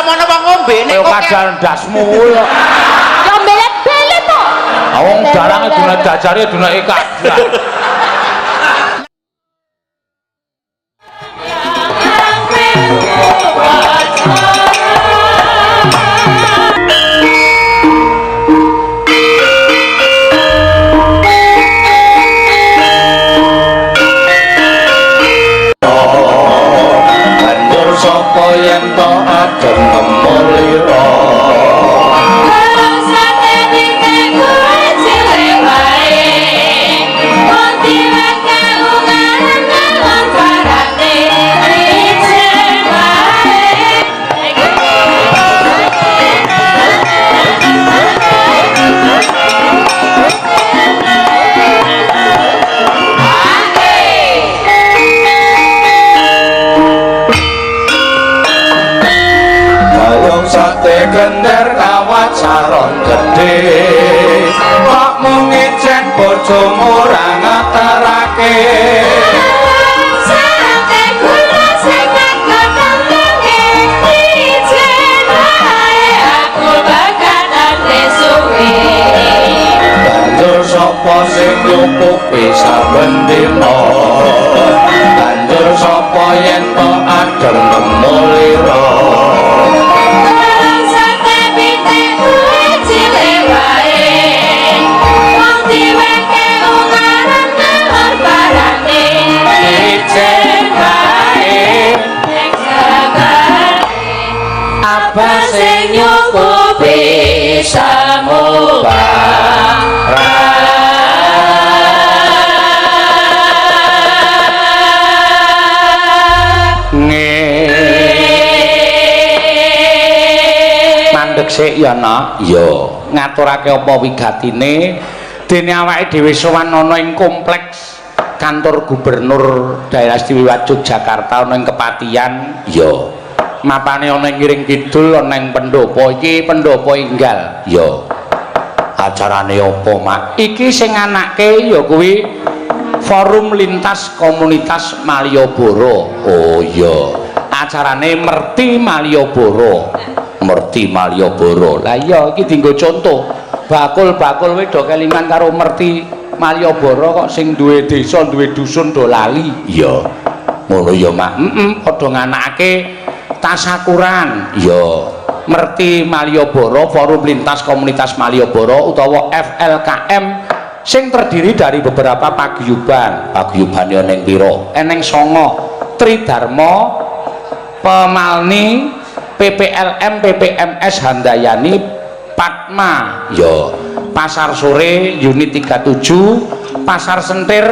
ngomongno wong ngombe nek kok kadal ndasmu ya. Ya belet-belet kok. Wong dalange dina dajare dina kadal. Sapa yen to adem nemulira Sate dite kuwe cilik wae Poti waka ungaran ngalor parate Licin wae sate gender kawat saron gedhe kok mung ijen bojomu ora ngaterake Sate gula sing ketontonge licin wae aku bakal suwe banjur sapa sing nyukupi saben dina banjur sapa yen to adem nemulira apa sing nyukupi mandeg sik ya nak ya ngaturake apa wigatine dene awake dhewe sowan ana ing kompleks kantor gubernur daerah istimewa Yogyakarta ana ing Kepatihan ya mapane ana ing Ngiring Kidul ana ing pendopo iki pendopo enggal ya acarane apa mak iki sing anake ya kuwi forum lintas komunitas Malioboro oh iya acarane Merti Malioboro Merti Malioboro lah iya iki dienggo contoh bakul-bakul we do kelingan karo Merti Malioboro kok sing duwe desa duwe dusun do lali iya ngono ya mak padha nganakake tasakuran ya Merti Malioboro Forum Lintas Komunitas Malioboro utawa FLKM sing terdiri dari beberapa paguyuban yo ning pira eneng songo Tridharma Pemalni PPLM PPMS Handayani Padma yo Pasar Sore unit 37 Pasar Sentir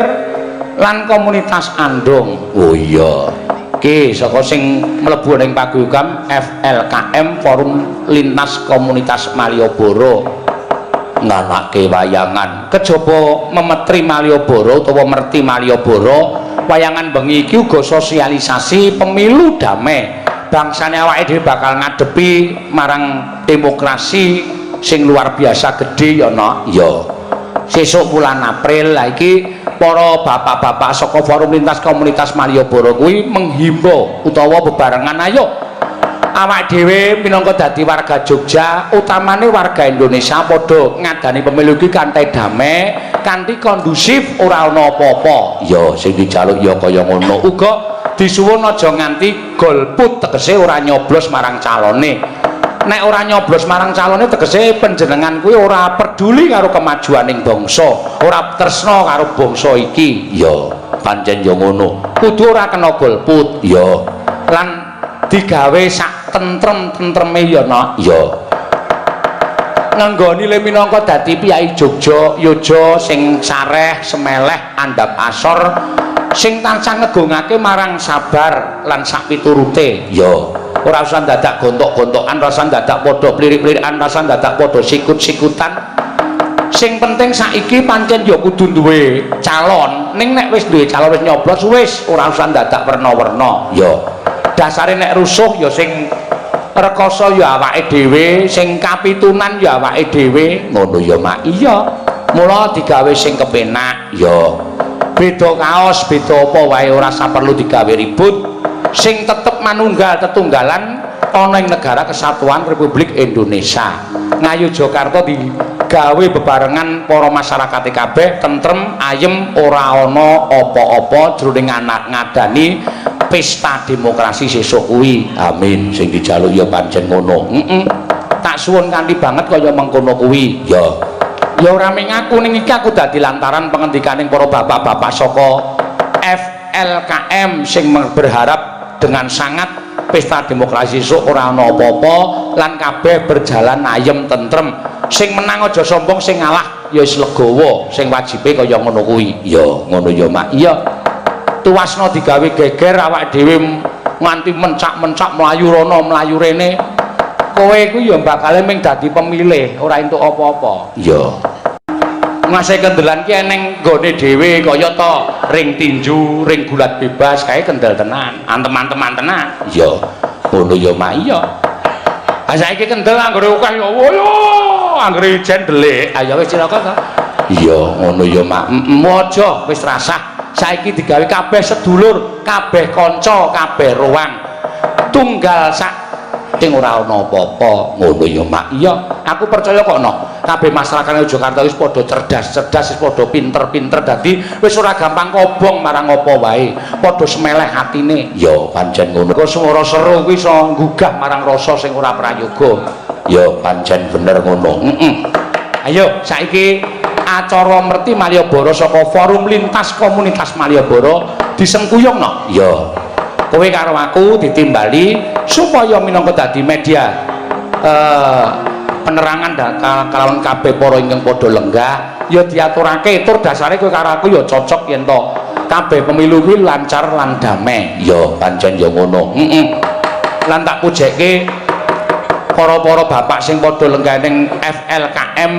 lan komunitas Andong oh iya oke saka sing mlebu ning paguyuban FLKM Forum Lintas Komunitas Malioboro nganake wayangan kejaba memetri Malioboro utawa Merti Malioboro wayangan bengi iki uga sosialisasi pemilu damai bangsane awake dhewe bakal ngadepi marang demokrasi sing luar biasa gede ya no ya sesuk bulan April lah iki para bapak-bapak saka Forum Lintas Komunitas Malioboro kuwi menghimbau utawa bebarengan ayo awak dhewe minangka dadi warga Jogja utamane warga Indonesia padha ngadani pemilu iki kanthi damai kanthi kondusif ora ana apa-apa ya sing dijaluk ya kaya ngono uga disuwun aja nganti golput tegese ora nyoblos marang calone nek ora nyoblos marang calone tegese panjenengan kuwi ora peduli karo kemajuaning bangsa ora tresna karo bangsa iki ya pancen ya ngono kudu ora kena golput ya lan digawe sak tentrem-tentreme ya nak ya ngenggoni le minangka dadi piyai Jogja Yoja sing sareh semeleh andhap asor sing tansah ngegungake marang sabar lan sak piturute ya ora usah dadak gontok-gontokan ora usah dadak padha plirik-plirikan ora usah dadak padha sikut-sikutan sing penting saiki pancen ya kudu duwe calon ning nek wis duwe calon wis nyoblos wis ora usah dadak werna-werna ya dasare nek rusuh ya sing rekoso ya awake dhewe sing kapitunan ya awake dhewe ngono ya mak iya mula digawe sing kepenak ya beda kaos beda apa wae ora usah perlu digawe ribut sing tetep manunggal tetunggalan ana ing negara kesatuan Republik Indonesia. Ngayogyakarta digawe bebarengan para masyarakat kabeh tentrem ayem ora ana apa-apa jroning anak ngadani pesta demokrasi sesuk kuwi. Amin. Sing dijaluk ya pancen ngono. Tak suwun kanthi banget kaya mengkono kuwi. Ya ora mung aku ning iki aku dadi lantaran pengendikaning para bapak-bapak saka FLKM sing berharap dengan sangat pesta demokrasi esuk ora ana apa-apa lan kabeh berjalan ayem tentrem. Sing menang aja sombong, sing ngalah ya wis legowo, sing wajibe kaya ngono kuwi. Ya ngono ya Mak. Iya. Tuwasna digawe geger awak dhewe nganti mencak-mencak mlayu rono mlayu rene. Kowe kuwi ya bakal mung dadi pemilih, ora entuk apa-apa. Iya. Masih kendelan ki eneng nggone dhewe kaya to ring tinju, ring gulat bebas kae kendel tenan, antem-anteman tenan. Iya. Ngono ya Mak iya. Ah saiki kendel anggere akeh ya yo anggere ijen delik. Ayo wis cilaka to. Iya, ngono ya Mak. Aja wis rasah. Saiki digawe kabeh sedulur, kabeh kanca, kabeh ruang. Tunggal sak sing ora ana apa-apa. Ngono ya Mak. Iya, aku percaya kok no. Kabeh masyarakat Jakarta wis padha cerdas-cerdas, wis padha pinter-pinter dadi wis ora gampang kobong marang apa wae. Padha semeleh atine. Ya pancen ngono. Kok swara seru kuwi iso nggugah marang rasa sing ora prayoga. Ya pancen bener ngono. Ayo saiki acara merti Malioboro saka Forum Lintas Komunitas Malioboro disengkuyung no. Ya. Kowe karo aku ditimbali supaya minangka dadi media penerangan kalawan kabeh para ingkang padha lenggah ya diaturake tur dasare kowe karo aku ya cocok yen to kabeh pemilu kuwi lancar lan damai. Ya pancen ya ngono. Lan tak pujekke para-para bapak sing padha lenggah ning FLKM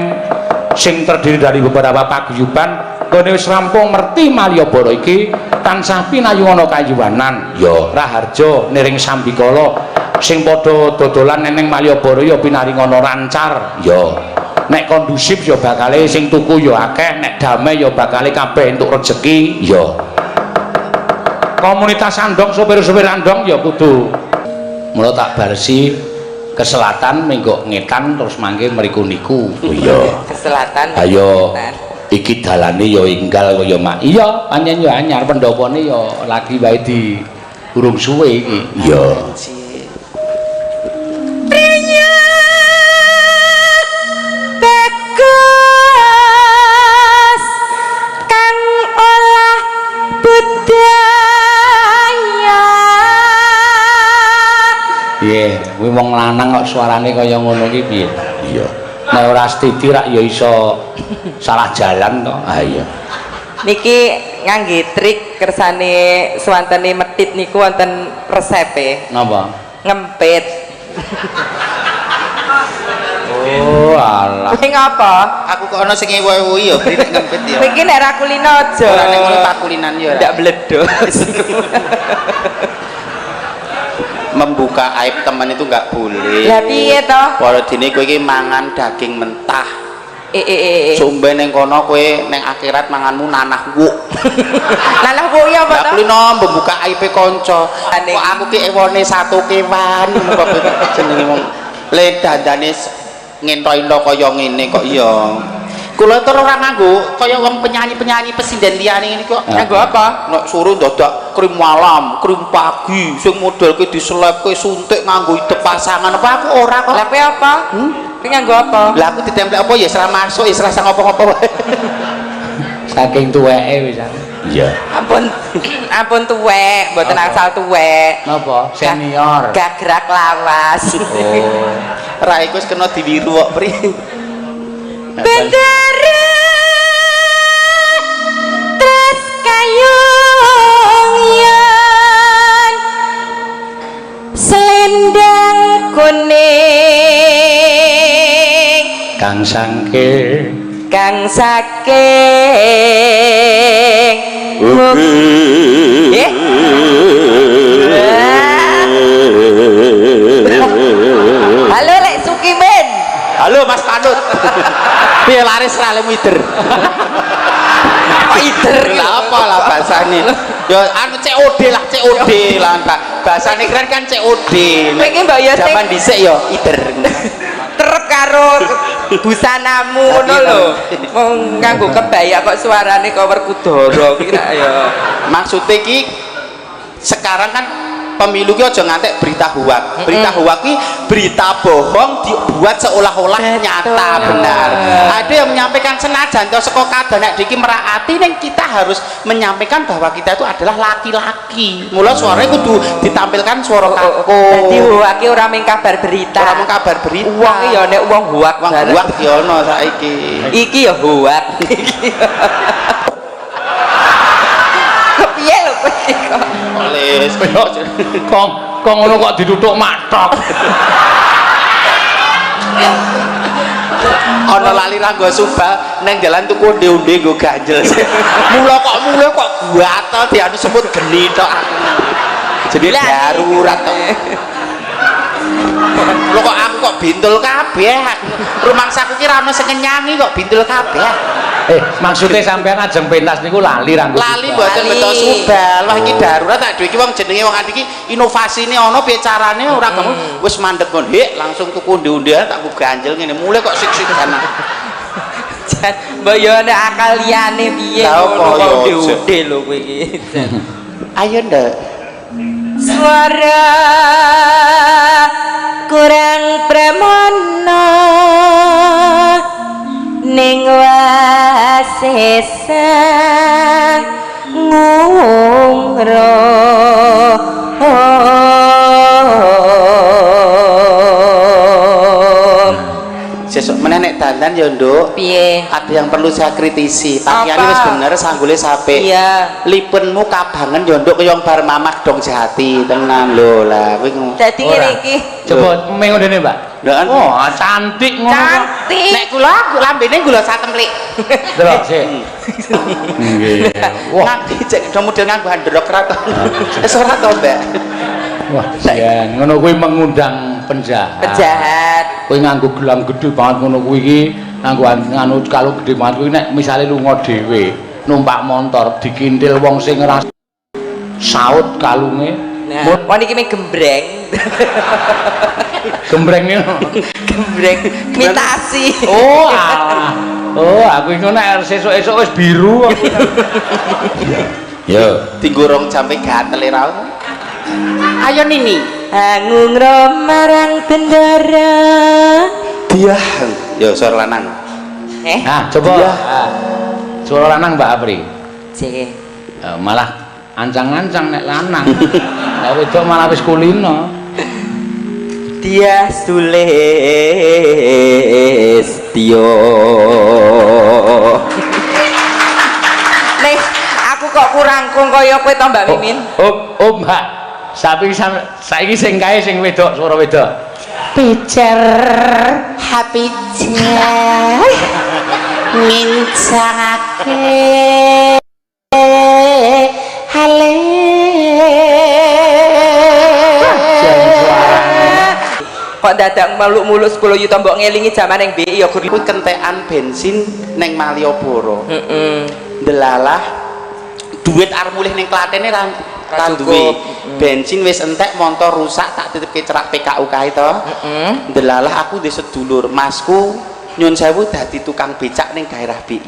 sing terdiri dari beberapa paguyuban gone wis rampung merti Malioboro iki tansah pinayungan kayuwanan ya Raharjo niring Sambikala sing padha dodolan ning Malioboro ya pinaringana lancar ya nek kondusif ya bakale sing tuku ya akeh nek damai ya bakale kabeh entuk rejeki ya komunitas andong sopir-sopir andong ya kudu mula tak barsi ke selatan minggu ngetan terus mangke mriku niku. Iya. Ke selatan. Ayo. Iki dalane ya enggal kaya Mak. Iya, pancen ya anyar pendopone ya lagi wae di urung suwe iki. Iya. Piye, kuwi wong lanang kok suarane kaya ngono iki piye? Iya. Nek ora stiti rak ya iso salah jalan to. Ah iya. Niki ngangge trik kersane swantene metit niku wonten resepe. Napa? Ngempit. Oh, alah. Kuwi ngapa? Aku kok ana sing ewu-ewu ya, bri nek ngempit ya. Kuwi iki nek ra kulino aja. Ora nek ngono tak kulinan ya. Ndak bledos. Membuka aib teman itu nggak boleh. Lah piye to? Walau dene kowe iki mangan daging mentah. Sumbe ning kono kowe ning akhirat manganmu nanah wuk. Nanah wuk ya apa to? Lah kulino membuka aib kanca. Kok aku ki ewone satu kewan kok jenenge wong le dandane ngentok-entok kaya ngene kok ya. Kula terus ora nganggo kaya wong penyanyi-penyanyi pesinden liyane ngene kok. Nganggo apa? Nek suruh dadak krim malam, krim pagi, sing modelke diselepke suntik nganggo idep pasangan apa aku ora kok. Lah apa? Kuwi nganggo apa? Lah aku ditemplek apa ya serah masuk, ya serah ngopo-ngopo wae. Saking tuweke wis. Iya. Ampun tuwek, mboten asal tuwek. Napa? Senior. Gagrak lawas. Oh. Ra iku wis kena diwiru kok, Pri. Bendera tres kayung yen selendang kuning Kang Sangke kang saking Halo Lek Sukimen. Halo Mas Panut. Piye laris ra lemu ider? Kok Lah apa lah bahasane? Ya anu COD lah, COD lah. Bahasane keren kan COD. Kowe iki mbok ya Zaman dhisik ya ider. trep karo busanamu ngono lho. Wong nganggo kebaya kok suarane kok Werkudara kira ya. Maksudnya ki sekarang kan pemilu ki aja ngantek berita hoak. Berita hoak ki berita bohong dibuat seolah-olah nyata benar. Ada yang menyampaikan senajan to saka kadang nek diki meraati ning kita harus menyampaikan bahwa kita itu adalah laki-laki. Mula suaranya kudu ditampilkan suara kaku. Dadi hoak ki ora mung kabar berita. Ora mung kabar berita. Wong ya nek wong hoak wong hoak ki ono saiki. Iki ya hoak. Kepiye lho kowe kok? Oles kok ngono kok dituthuk matok. Ana lali ranggo subal neng dalan tuku onde-onde nggo ganjel. Mula kok gatel dianu sebut geni tok aku. Jadi darurat tok. Lho kok aku kok bintul kabeh. Rumangsaku ki ra ono sing ngenyangi kok bintul kabeh. Maksudnya sampean ajeng pentas niku lali ranggo. Lali mboten beto subal. Wah iki darurat tak duwe iki wong jenenge wong adi iki inovasine ana piye carane ora kamu wis mandeg kon hek langsung tuku onde-ondean tak ganjel ngene. Mulai kok sik-sik ana. Jan mbok yo nek akal liyane piye ngono onde lho kowe iki. Ayo ndak. Suara kurang pramono ning wasesa ngungro Sesuk meneh nek dandan ya nduk. Piye? Ada yang perlu saya kritisi. Pakaiane wis bener sanggule sampe. Iya. Lipenmu kabangen ya nduk kaya bar mamah dong jati tenan lho lah kowe. Dadi ngene iki. Coba mengo dene, Mbak. Ndak Oh, cantik ngono. Cantik. Nek kula lambene gula satemlik. Delok sik. Nggih. Wah, Nganti cek do model nganggo handrok ra to. Wis ora to, Mbak. wah, sian. Ngono kuwi mengundang penjahat. Penjahat. Kowe nganggo gelang gede banget ngono kuwi iki, nganggo anu kalau gede banget kuwi nek misale lunga dhewe, numpak motor dikintil wong sing ngeras saut kalunge. Nah, kon iki meh gembreng. Gembreng niku. Gembreng mitasi. Oh, alah. Oh, aku iku nek sesuk-esuk wis biru. Yo, Digorong jampe gatel ra. Ayo Nini. ngungro marang bendara Dia. Yo suara lanang. nah coba. Ah, suara lanang Mbak Apri. Cek. Malah ancang-ancang nek lanang. Nek wedok malah wis kulino. Dia Sulistyo. Nih, aku kok kurang kaya kowe to Mbak Mimin? Oh Mbak. Saiki sing kae sing wedok, suara wedok. pijar hapijar ngincangake hale Kok dadak muluk-muluk 10 yuta mbok ngelingi jaman yang BI ya Kuwi kentekan bensin neng Malioboro. heeh. Delalah duit arep mulih ning Klatene ra duwe. Bensin wis entek, motor rusak, tak titipke cerak PKU kae to. Delalah aku di sedulur, Masku nyun sewu dadi tukang becak ning daerah BI.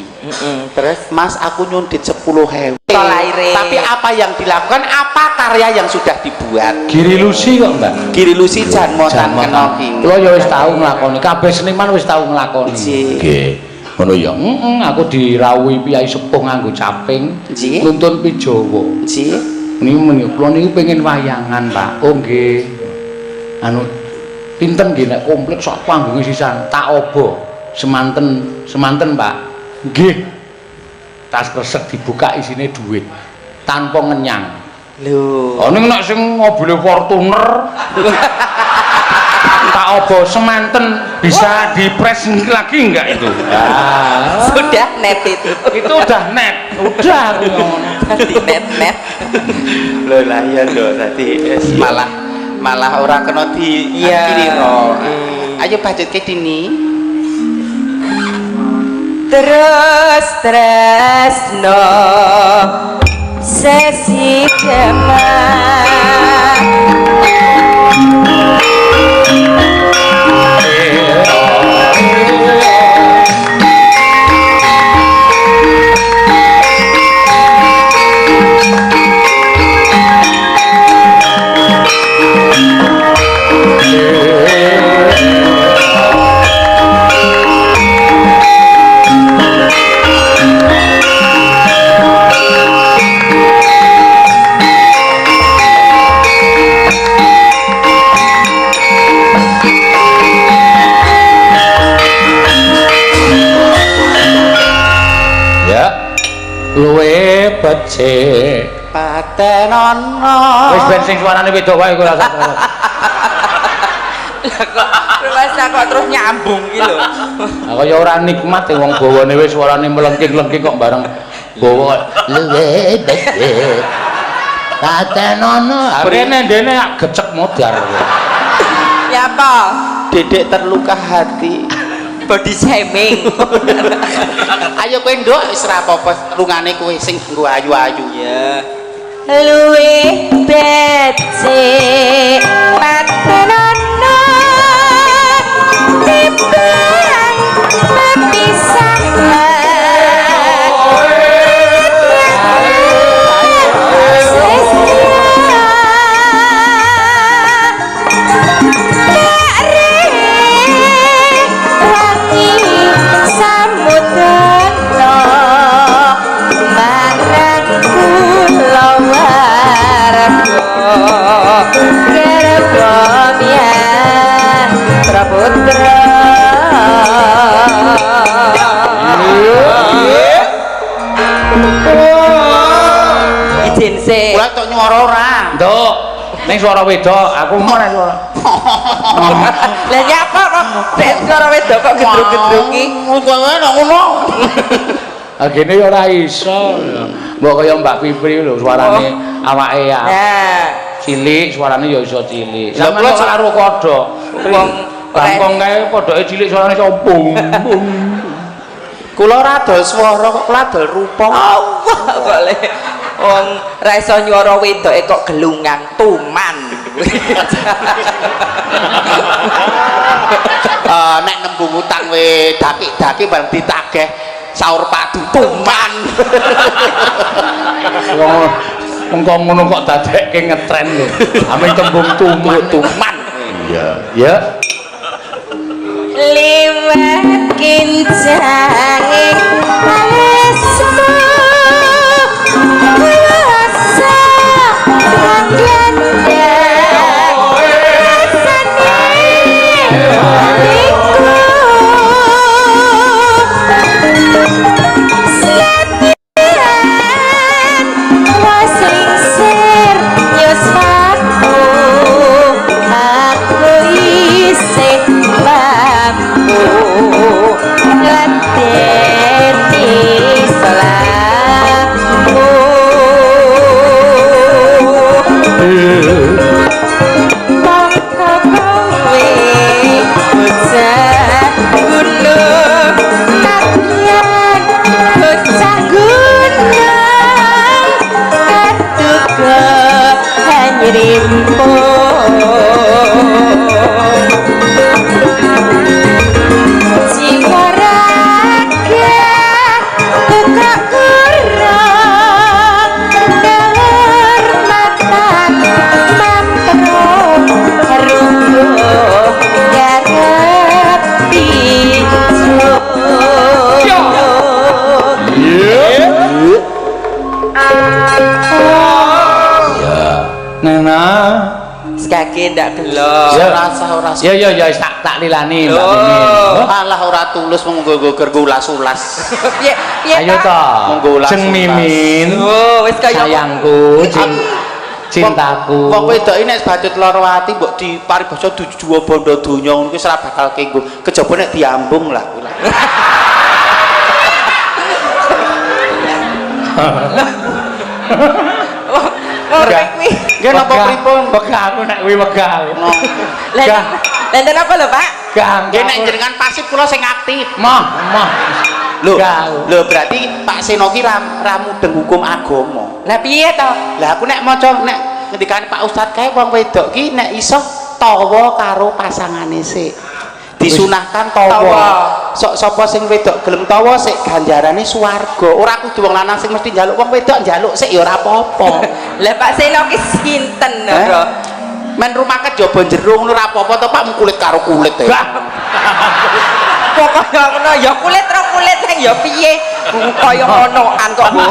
Terus Mas aku nyundit 10.000. Tapi apa yang dilakukan? Apa karya yang sudah dibuat? Giri Lusi kok Mbak. Giri Lusi jan motan kena king. Kulo ya wis tau nglakoni, kabeh seniman wis tau nglakoni. Nggih. Ngono ya. Aku dirawuhi piyai sepuh nganggo caping, Nggih. nuntun pijawa. Nggih. Niku kula niku pengen wayangan, Pak. Oh nggih. Anu pinten nggih nek komplit sak panggunge sisan tak obo. Semanten, Pak. Nggih. Tas kresek dibuka isine duit tanpa ngenyang. lho. Oh ning nek sing mobil Fortuner tak obo semanten bisa dipres lagi enggak itu? Sudah net itu. Itu udah net, udah ngono. Tadi net. Lho lah ya lho tadi malah ora kena di Iya. akhiri ro. Ayo budget ke dini. terus tresno sesi kemah luwe becik patenono wis ben sing suarane wedok wae kok rasa Masa kok terus nyambung iki lho. kaya ora nikmat wong bawane wis suarane melengking-lengking kok bareng bawa luwe becik patenono arene ndene gecek modar Ya apa? dedek terluka hati Body shaming. ayo kowe nduk wis ora apa-apa lungane kowe sing nggo ayu-ayu Ya. luwih becik patenono timbang mepisahkan Izin sih. kula tok nyuara ora nduk ning suara wedok aku mau nek suara Lah nyapa kok dek suara wedok kok gedruk-gedruk iki. kowe nek ngono agene ya ora iso mbok kaya Mbak Fipri lho suarane awake ya Nah, cilik suarane ya iso cilik Lah, sampe kula kok karo kodhok wong bangkong kae kodhoke cilik suarane sombong kula ora adol swara kok kula adol rupa Allah kok le wong ra iso nyuara wedoke kok gelungang tuman. nek nembung utang we daki-daki bareng ditagih saur padu tuman wong kok ngono kok dadekke ngetren lho ame tembung tuman iya ya liwat kincange palesmu kuasa pangganda Sekaki ndak gelo. ya ora ya wis tak lilani Mbak Oh. Mimin alah ora tulus menggo ulas-ulas Piye piye ayo to Monggo ulas-ulas. Jeng Mimin Oh, wis kaya sayangku cintaku wong wedok iki nek badut lara ati mbok diparibasa duwa bondo donya ngono kuwi ora bakal kenggo kejaba nek diambung lah kuwi lah Oh, rek kuwi. nggih napa pripun wegah aku nek kuwi wegah aku. Lha apa lho, Pak? Gang nggih nek jenengan pasif kula sing aktif mah Lho berarti Pak Seno ki ra mudeng hukum agama. Lah piye to? Lah aku nek maca nek ngendikane Pak Ustad kae wong wedok ki nek iso tawa karo pasangane sik. Disunahkan tawa. Sok sapa sing wedok gelem tawa sik ganjarane swarga. Ora kudu wong lanang sing mesti njaluk, wong wedok njaluk sik ya ora apa-apa. Lah Pak Seno ki sinten lho? Men rumah kejaba jero ngono ora apa-apa to Pak, mung kulit karo kulit e. Pokoknya ngono ya kulit ro kulit sing ya piye kaya ngonoan kok Bu.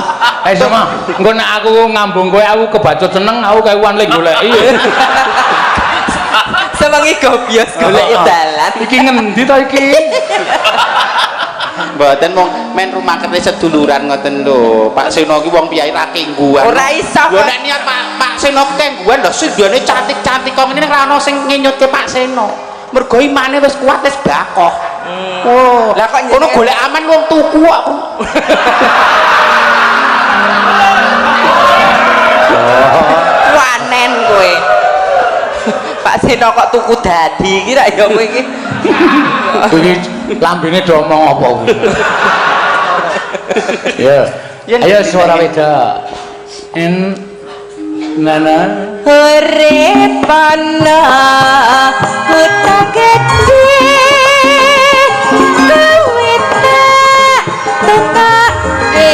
Sama engko nek aku ngambung kowe aku kebacut seneng aku kewan lek goleki. Semengi gobios golek dalan. Iki ngendi to iki? Mboten mung men rumah kerja seduluran ngoten lho. Pak Seno ki wong piyai ra kengguan. Ora iso. Lho nek niat Pak Seno kengguan lho sindone cantik-cantik kok ngene ora ono sing ngenyutke Pak Seno. Mergo imane wis kuat wis bakoh. Oh, lah kok ngono golek aman wong tuku kok. Wanen kowe. Pak Seno kok tuku dadi iki ra ya kowe iki. Iki lambene do omong apa kuwi? Ya. Ayo suara wedok. Nana Uripana kutha gedhe kowe tak tetake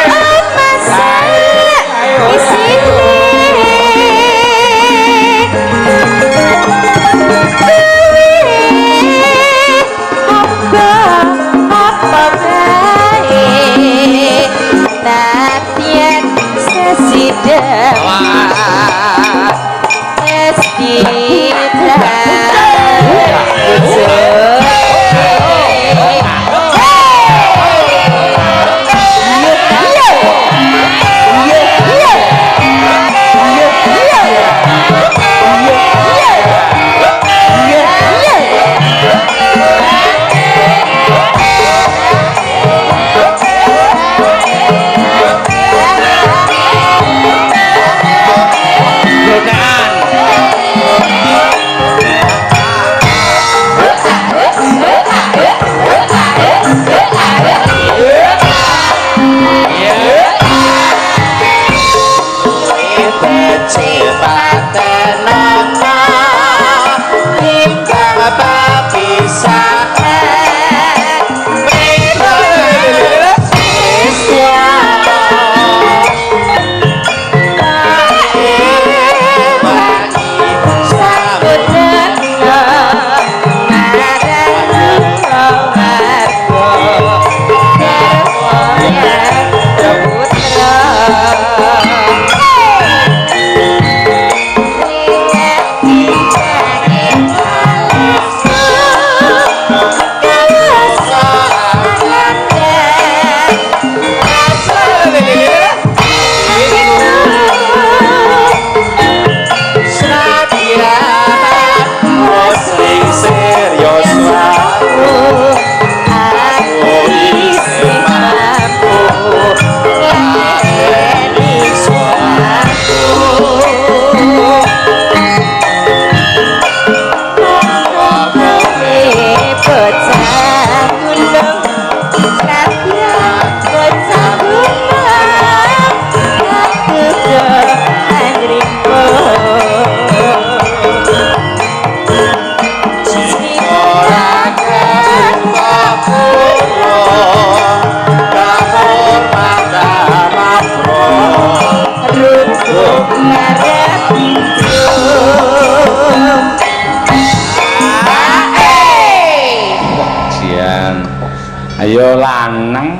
apa sak isine apa bae nadyan sesidah Ayo lanang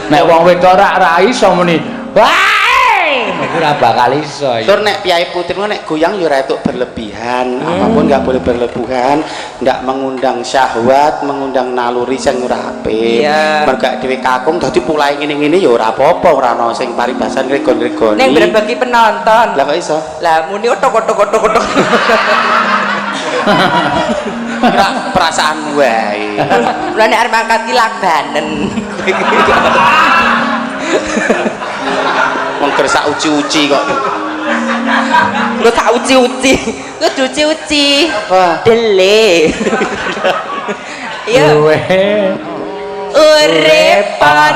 nek wong wedok ra iso muni wae ora bakal iso. Tur nek piyai putri nek goyang ya ora etuk berlebihan, apapun enggak boleh berlebihan, enggak mengundang syahwat, mengundang naluri sing ora apik. Mergo dhewe kakung dadi pulahe ngene-ngene ya ora apa-apa, ora ana sing paribasan gregon-gregoni. Ning berbagi penonton. Lah kok iso? Lah muni otok-otok. Perasaan wae. Lah nek arep angkat ki lakbanen. Wong kersa uci-uci kok. Lu tak uci-uci. Lu diuci-uci. Apa? Dele. Iya. Luwe. Urepan.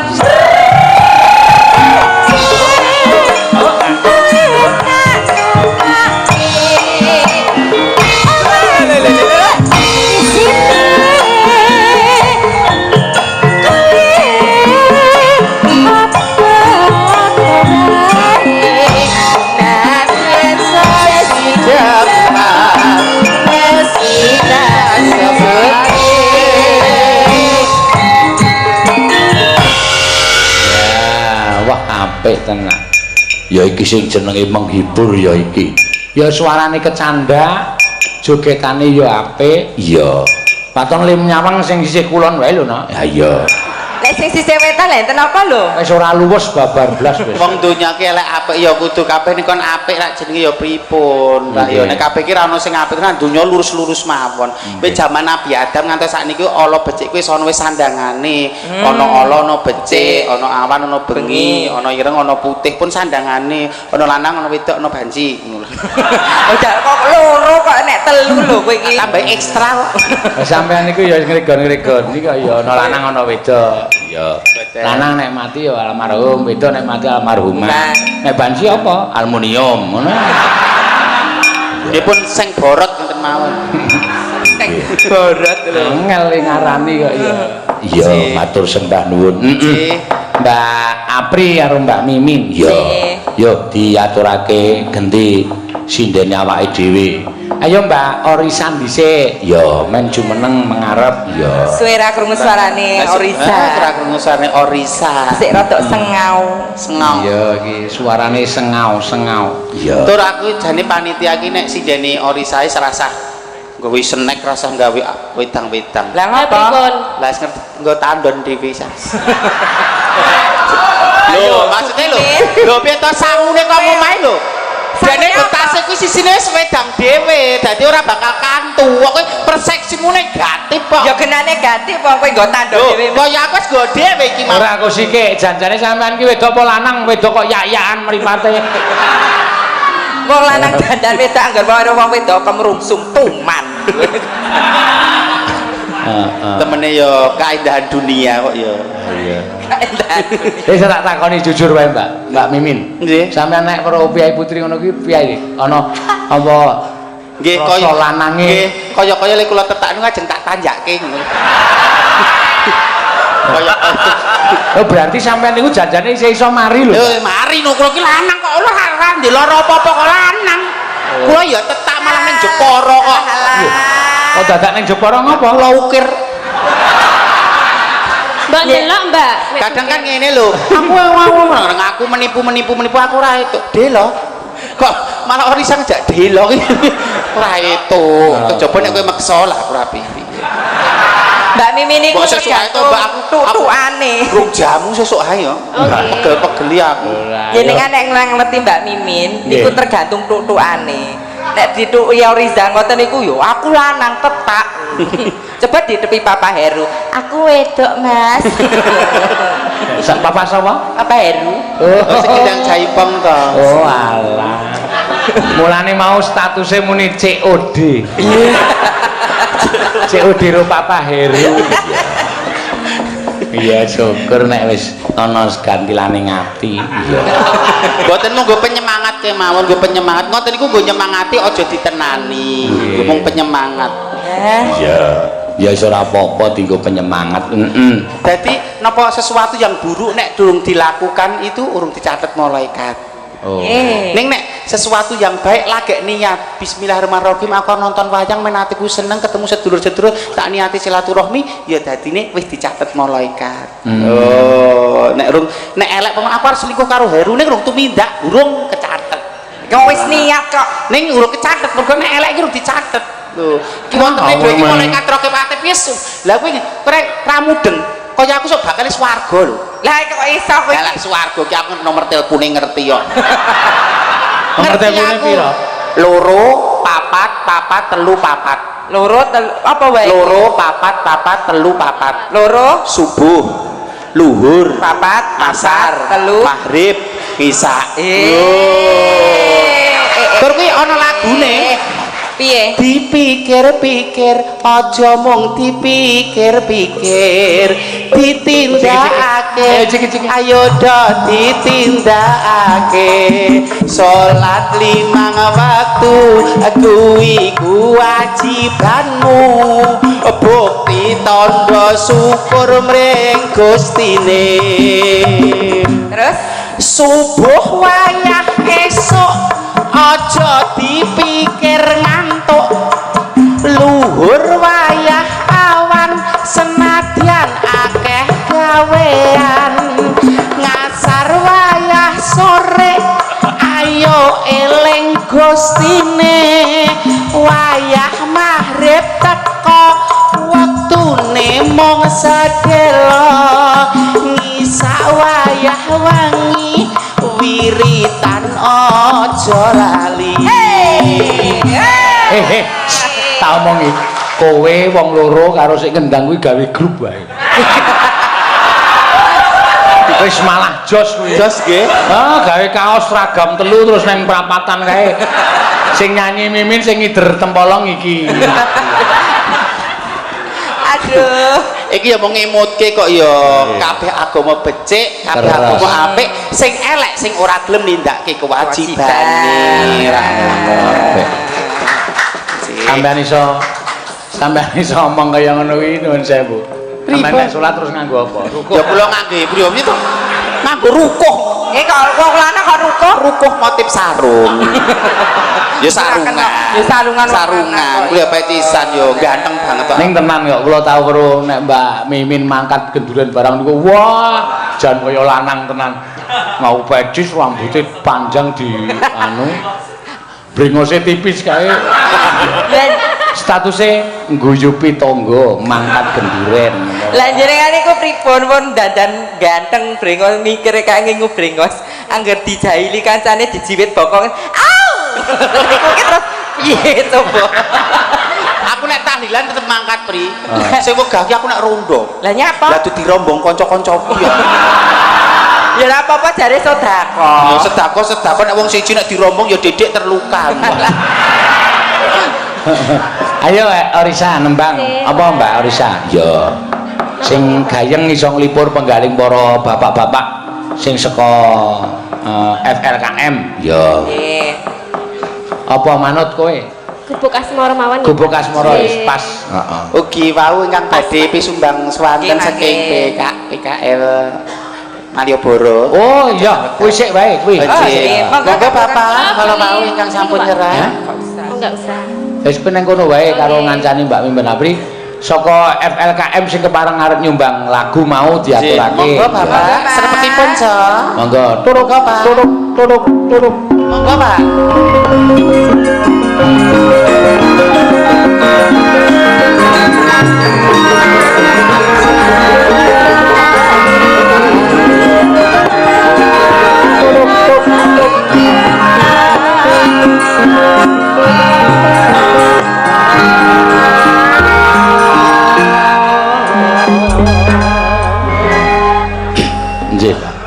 Apik tenan. Ya iki sing jenenge menghibur ya iki. Ya suarane kecanda, jogetane ya apik. Iya. Paton lim nyawang sing sisih kulon wae lho, Nak. Ya iya. Lek sing sisih wetan lha enten apa lho? Wis ora luwes babar blas wis. Wong donya ki elek apik ya kudu kabeh nek kon apik lak jenenge ya pripun. Lah ya nek kabeh ki ra ono sing apik kan donya lurus-lurus mawon. Wis jaman Nabi Adam ngantos sakniki ala becik kuwi ana wis sandangane. Ana ala ana becik, ana awan ana bengi, ana ireng ana putih pun sandangane. Ana lanang ana wedok ana banci ngono lho. Udah kok loro kok nek telu lho kowe iki. Tambah ekstra kok. Sampeyan niku ya ngregon-ngregon iki kok ya ana lanang ana wedok. Ya. Lanang nek mati ya almarhum, wedok nek mati almarhumah. Nek banci apa? Aluminium ngono. Nggih pun sing borot ngoten mawon. Borot lho. Angel ngarani kok ya. Iya, matur sembah nuwun. Mbak Apri karo Mbak Mimin. Yo. Yo diaturake genti sindene awake dhewe. Ayo Mbak Orisan dhisik. Yo men jumeneng mengarep yo. Suara krungu suarane Orisa. Ora krungu suarane Orisa. Sik rada sengau. Sengau. Iya iki suarane sengau-sengau. Iya. Tur aku jane panitia iki nek sindene Orisae serasa nggawe snack rasa nggawe wedang-wedang. Lah ngopo? Lah ngerti nggo tandon dhewe sas. Lho, maksudnya lho piye to sangune kok omahe lho. Dene betase kuwi sisine wis wedang dhewe, dadi ora bakal kantu. Kok kowe persepsimu negatif kok. Ya genane ganti apa kowe nggo tanduk dhewe. Kok ya aku wis nggo dhewe iki mau. Ora aku sikik janjane sampean ki wedok apa lanang, wedok kok yak-yakan mripate. Wong lanang dandan wedok anggar wae wong wedok kemrungsung tuman. Temene yo kaedahan dunia kok yo. Iya. Wis tak takoni jujur wae, Mbak. Mbak Mimin. Nggih. Sampeyan nek karo Piai Putri ngono ki piye? Ana apa Nggih kaya lanange. Nggih, kaya-kaya lek kula tetakno ajeng tak tanjake ngono. Kaya Oh berarti sampeyan niku janjane isih iso mari lho. lho mari no kula ki lanang kok ora ndelok apa-apa kok lanang. Kula ya tetak malah ning Jepara kok. Oh dadak ning Jepara ngopo? Kula ukir. Mbak delok, Mbak. Kadang kan ngene lho. Aku menipu aku ora itu. Delo. Kok malah orisan jak delo ki. Ora itu. Coba nek kowe meksa lah ora piye. Mbak Mimin niku Kok sesuk ae to Mbak aku tutukane. Rung jamu sesuk ae ya. Pegel-pegeli aku. Jenengan nek ngerti Mbak Mimin niku tergantung tutukane. Nek dituki Oriza ngoten niku yo aku lanang tetak. Coba ditepi Papa Heru. Aku wedok, Mas. Sak papa sapa? Papa Heru. Oh, sing ndang jaipong to. Oh alah. Mulane mau statusnya muni COD. COD ro Papa Heru. Iya syukur nek wis ana gantilane ngati. Iya. Mboten monggo penyemangat kemawon, nggo penyemangat. Ngoten niku nggo nyemangati aja ditenani. Nggo mung penyemangat. Iya. Ya wis ora apa-apa dienggo penyemangat. Dadi napa sesuatu yang buruk nek durung dilakukan itu urung dicatet malaikat. Oh. Ning nek sesuatu yang baik lagi niat bismillahirrahmanirrahim aku nonton wayang men atiku seneng ketemu sedulur-sedulur tak niati silaturahmi ya dadine wis dicatet malaikat. Oh, nek elek pokok aku harus selingkuh karo Heru ning urung tumindak, urung kecatet. Kok wis niat kok. Ning urung kecatet mergo nek elek iki urung dicatet. Lho, ki wonten iki malaikat roke aktif Yesus. Lah kowe pramudeng kaya aku sok bakal swarga lho. Lah kok iso kowe? Lah swarga ki aku nomor telepone ngerti kok. Nomor telepone piro? 2 4 4 3 4. Loro apa wae? 2 4 4 3 4. Loro Subuh, luhur, papat asar, telu maghrib, isya. Tur kuwi ana lagune. Piye? Dipikir-pikir aja mung dipikir-pikir ditindakake ayo do ditindakake salat 5 waktu kuwi kewajibanmu bukti tandha syukur mring Gustine Terus subuh wayah esuk aja dipikir ngantuk luhur wayah awan senadyan akeh gawean ngasar wayah sore ayo eling Gustine wayah maghrib teko wektune mung sedelo ngisak wayah wengi wiritan aja lali tak omongi kowe wong loro karo sing ngendang kuwi gawe grup wae wis malah jos kuwi jos nggih gawe kaos seragam telu terus neng perapatan kae sing nyanyi Mimin sing ngider tempolong iki aduh iki ya mau ngemutke kok ya kabeh agama becik kabeh agama apik sing elek sing ora gelem nindakke kewajibane ra ngono sampean iso omong kaya ngono kuwi nuwun sewu sampean nek salat terus nganggo apa rukuh ya kula nganggo priyo itu nganggo rukuh kalau wong lanang kok rukuh motif sarung ya sarungan kuwi petisan yo ganteng banget kok ning tenan kok kula tau karo nek Mbak Mimin mangkat genduren barang niku wah jan kaya lanang tenan mau pecis rambutnya panjang di anu brengose tipis kae statusnya ngguyupi tonggo mangkat genduren lah jenengan niku pripun pun dandan ganteng brengos mikir kae ngingu brengos angger dijahili kancane dijiwit bokong au niku ki terus piye to Bu aku nek tahlilan tetep mangkat pri sing wegah ki aku nek rondo lah nyapa lah dadi rombong kanca-kancaku ya ya ora apa-apa jare sedekah ya sedekah nek wong siji nek dirombong ya dedek terluka ayo Orisa nembang apa Mbak Orisa ya sing gayeng iso nglipur penggaling para bapak-bapak sing saka FLKM ya apa manut kowe Gubuk Asmara mawon. Gubuk Asmara pas ugi wau ingkang badhe pisumbang swanten saking PKL Malioboro oh iya kuwi sik wae kuwi monggo Bapak kalau mau ingkang sampun nyerah enggak usah. wis peneng kono wae karo ngancani Mbak Mimin Apri saka FLKM sing kepareng arep nyumbang lagu mau diaturake monggo Bapak srepetipun so monggo turuk monggo Pak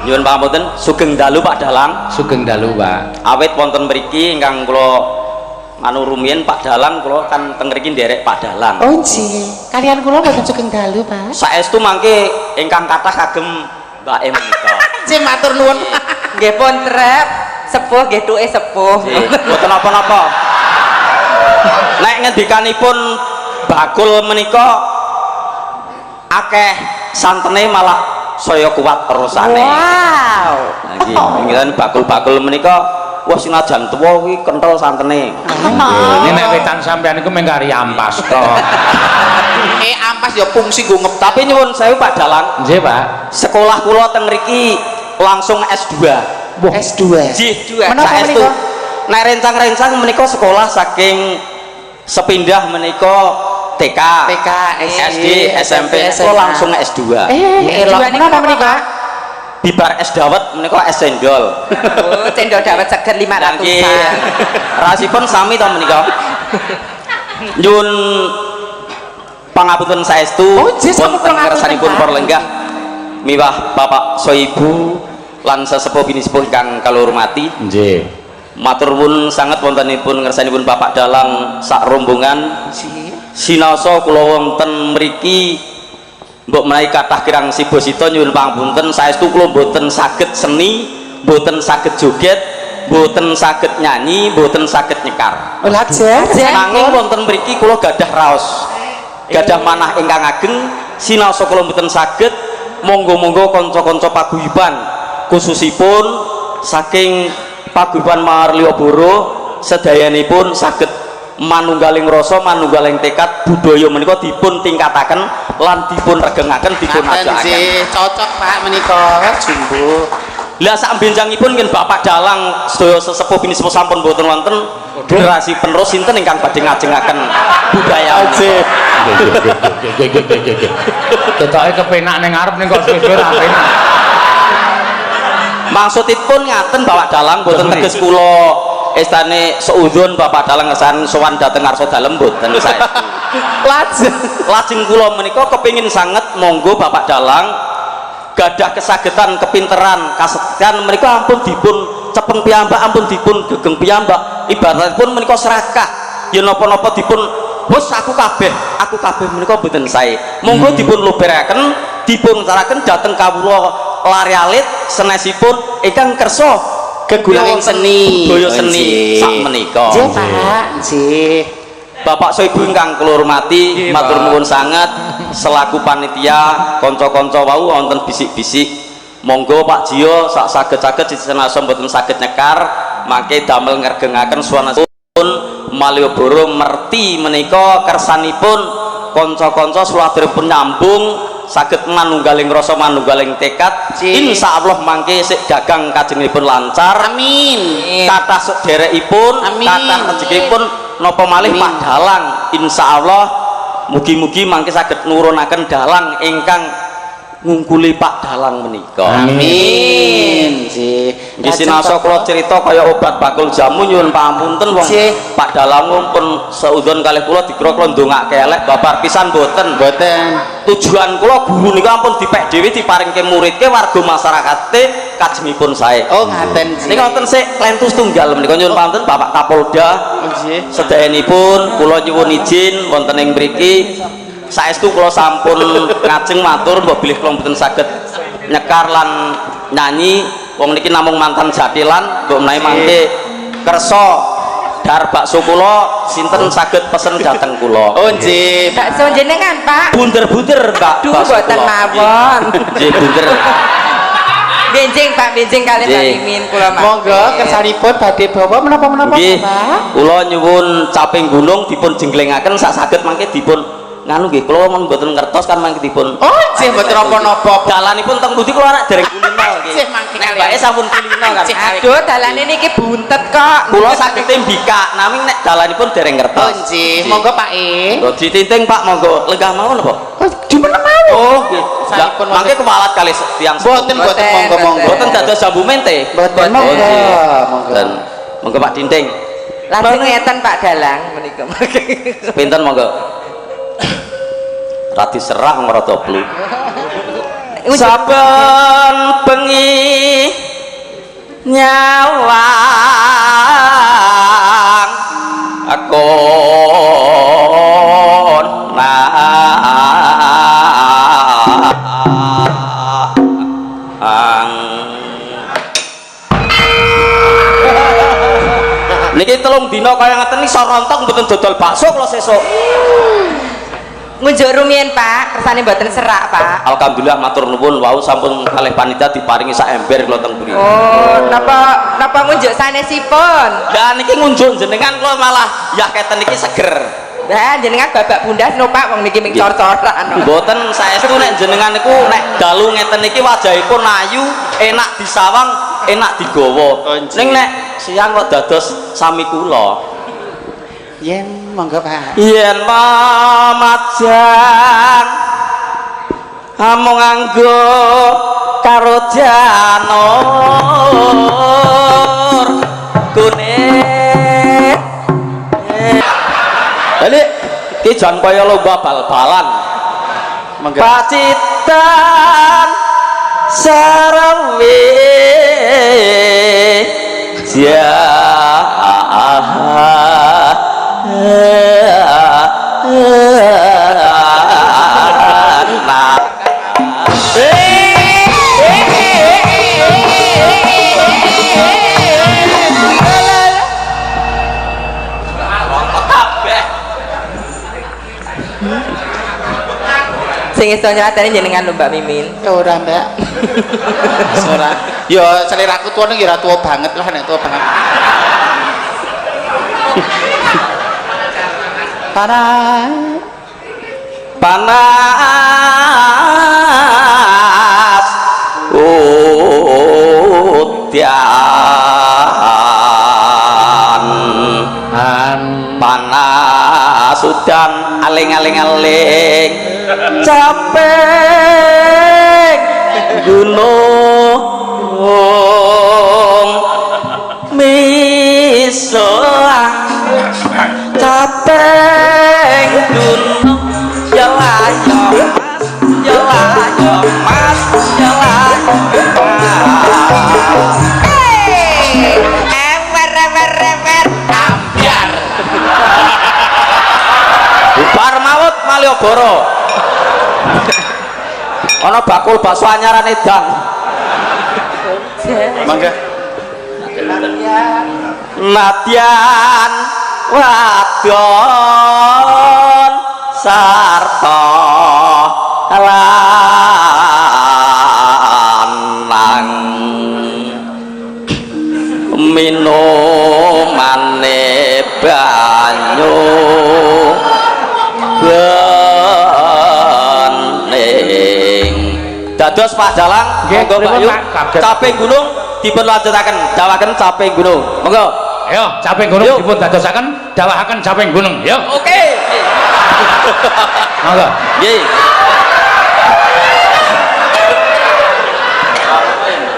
Nyuwun pamunten sugeng dalu Pak Dalang. Sugeng dalu Pak. Awit wonten mriki ingkang kula anu rumiyin Pak Dalang kula kan teng mriki nderek Pak Dalang. Oh nggih. Kalian kula boten sugeng dalu, Pak. Saestu mangke ingkang kathah kagem Mbak E menika. Nggih matur nuwun. nggih pun trep sepuh nggih tuke sepuh. Nggih, mboten napa-napa. Nek ngendikanipun bakul menika akeh santene malah saya kuat terusane. Wow. Lagi ngiran bakul-bakul menika wah senajan tuwa kuwi kenthel santene. Ini nek wetan sampean iku mung kari ampas to. Ampas ya fungsi nggo ngep. Tapi nyuwun sewu Pak Dalang. Nggih, Pak. Sekolah kula teng mriki langsung S2. S2. Nggih, Menapa saestu. menika? Nek rencang-rencang menika sekolah saking sepindah menika TK, SD, SMP, langsung S2. Elok menapa menika? Bibar es dawet menika es cendol. Oh, cendol dawet seger 500-an. Rasipun sami to menika. Nyun pangapunten saestu pun ngersanipun para lenggah miwah Bapak Soibu lan sesepuh bini sepuh ingkang kula hormati. Nggih. matur nuwun sanget wontenipun ngersanipun Bapak Dalang sak rombongan sinaosa kula wonten mriki mbok menawi kathah kirang sibosita nyuwun pangapunten saestu kula mboten saged seni mboten saged joget mboten saged nyanyi mboten saged nyekar nanging wonten mriki kula gadah raos gadah manah ingkang ageng sinaosa kula mboten saged monggo-monggo kanca-kanca paguyuban khususipun saking paguyuban Marlioboro sedayanipun saged manunggaling rasa manunggaling tekad budaya menika dipun tingkataken lan dipun regengaken dipun ajakaken cocok Pak menika jumbo lah sak benjangipun nggih Bapak Dalang sedaya sesepuh bini sepuh sampun boten wonten generasi penerus sinten ingkang badhe ngajengaken budaya nggih ketoke kepenak ning ngarep ning kok suwe-suwe ra penak maksudipun ngaten Bapak Dalang boten teges kula estane seudun Bapak Dalang ngesan sowan dhateng ngarsa dalem boten saestu lajeng kula menika kepingin sanget monggo Bapak Dalang gadah kesagetan kepinteran kasetan menika ampun dipun cepeng piyambak ampun dipun gegeng piyambak ibaratipun menika serakah yen napa-napa dipun bos aku kabeh menika mboten sae monggo dipun luberaken dipun caraken dhateng kawula lare alit sanesipun ingkang kersa gegulanging seni budaya seni sak menika nggih Pak nggih Bapak Soibu ingkang kula hormati matur nuwun sanget selaku panitia kanca-kanca wau wonten bisik-bisik monggo Pak Jio sak saged-saged senajan mboten saged nyekar mangke damel ngregengaken swanasipun Malioboro merti menika kersanipun kanca-kanca sulaturipun nyambung saged manunggaling rasa manunggaling tekad insyaallah mangke sik dagang kajengipun lancar amin kathah sederekipun kathah rezekinipun napa malih Pak Dalang insyaallah mugi-mugi mangke saged nurunaken dalang ingkang ngungkuli Pak Dalang menika amin nggih nggih sinasa kula crita kaya obat bakul jamu nyuwun pangapunten wong Pak Dalang pun seudon kalih kula dikira kula ndongake elek babar pisan boten tujuan kula guru niku ampun dipek dhewe diparingke muridke warga masyarakate kajengipun sae oh ngaten nggih nika wonten sik klentus tunggal menika nyuwun pangapunten Bapak Kapolda nggih sedayanipun kula nyuwun izin wonten ing mriki saestu kula sampun ngajeng matur mbok bilih kula mboten saged nyekar lan nyanyi wong niki namung mantan jatilan mbok menawi mangke kersa dar bakso kula sinten saged pesen dhateng kula oh nggih bakso jenengan Pak bunder-bunder Pak duh mboten mawon nggih bunder benjing Pak benjing kalian Mbak Mimin kula monggo kersanipun badhe bawa menapa-menapa nggih Pak kula nyuwun caping gunung dipun jenglengaken sak saged mangke dipun nganu nggih kula men mboten ngertos kan mangke dipun oh nggih mboten napa-napa dalanipun teng pundi kula arek dereng kulino nggih nggih mangke nek mbake sampun kulino kan aduh dalane niki buntet kok kula saged mbikak naming nek dalanipun dereng oh ngertos nggih monggo Pak lho ditinting Pak monggo lenggah mawon apa oh jumeneng mawon oh nggih sampun mangke kewalat kali tiang mboten monggo mboten dados jambu mente mboten monggo dan monggo Pak Dinding langsung ngeten Pak Dalang menika sepinten monggo rati serah ngrada blu saben bengi nyawang akon niki telung dina kaya ngeten iki sorontok mboten dodol bakso kula sesuk ngunjuk rumiyin Pak kersane mboten serak Pak alhamdulillah matur nuwun wau sampun kalih panitia diparingi sak ember kula teng mriki oh napa ngunjuk sanesipun lah niki ngunjuk jenengan kula malah ya keten niki seger lah jenengan babak bundas no Pak wong niki ming cor-coran mboten saestu nek jenengan niku nek dalu ngeten niki wajahipun ayu enak disawang enak digawa ning nek siang kok dados sami kula yen monggo Pak yen mamajang amung nganggo karo janur kuning balik iki jan kaya lomba bal-balan pacitan sarewe Sing iso nyatane jenengan lho Mbak Mimin. Ya ora, Mbak. Ora. Ya seleraku tuane ya ora tuwa banget lah nek tuwa banget. panas udan panas udan aling-aling capek gunung misoang capek gunung ya layo mas Ewer ambiar bubar maut Malioboro ana bakul bakso anyaran edan Mangga. Nadyan wadon sarta lanang minumane banyu bening dados Pak Dalang monggo Pak Yu caping gunung dipun lanjutaken dawaken caping gunung monggo ayo caping gunung dipun dadosaken dawahaken caping gunung yo oke monggo nggih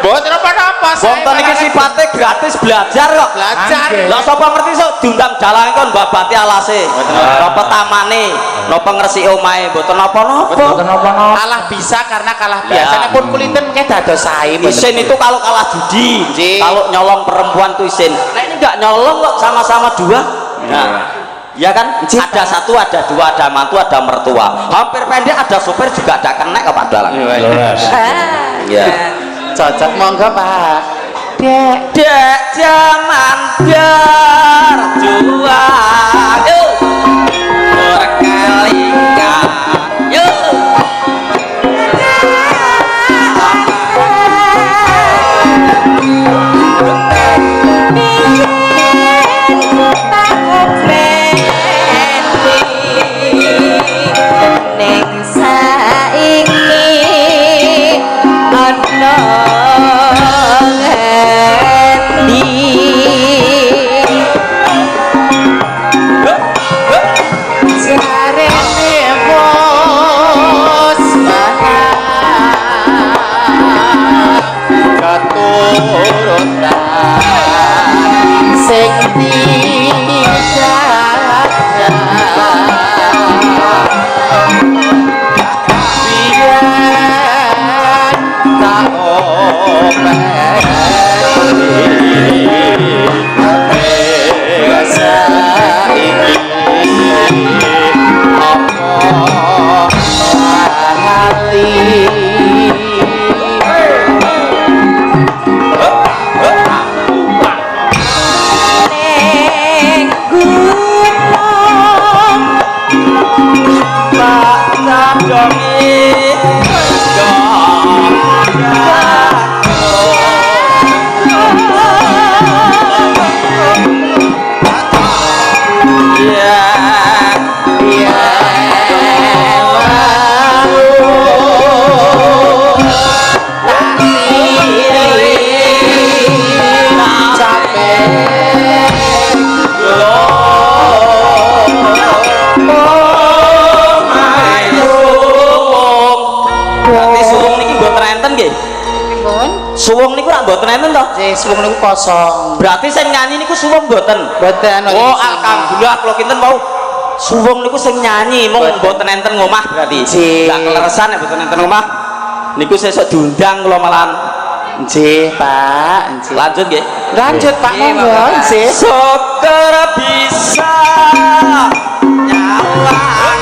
Mboten apa-apa. wonten iki sipate gratis belajar kok Belajar. lha sapa ngerti sok diundang dalang kon babati alase napa tamane napa ngresiki omahe mboten napa-napa mboten napa-napa Kalah bisa karena kalah biasa. Nek pun kulinten mengke dados sae. isin itu kalau kalah judi Nggih. kalau nyolong perempuan tuh isin nah ini enggak nyolong kok sama-sama dua nah ya kan ada satu ada dua ada mantu ada mertua hampir pendek ada sopir juga ada kena kok Pak Dalang ya Cocok monggo Pak. dek zaman biar juang yuk berkelingan yuk ning saiki ana ngendi jarene bos Katurutan sing ning gunung tak cadongi suwung niku rak mboten enten to? suwung niku kosong. Berarti sing nyanyi niku suwung mboten. Mboten. Oh, alhamdulillah kula kinten mau suwung niku sing nyanyi mung mboten enten ngomah berarti. Lah kleresan nek mboten enten omah niku sesuk diundang kula malahan Nggih, Pak. Nggih. Lanjut nggih. Lanjut, Pak. Nggih, Monggo. Bapak. Nggih. Syukur bisa nyawang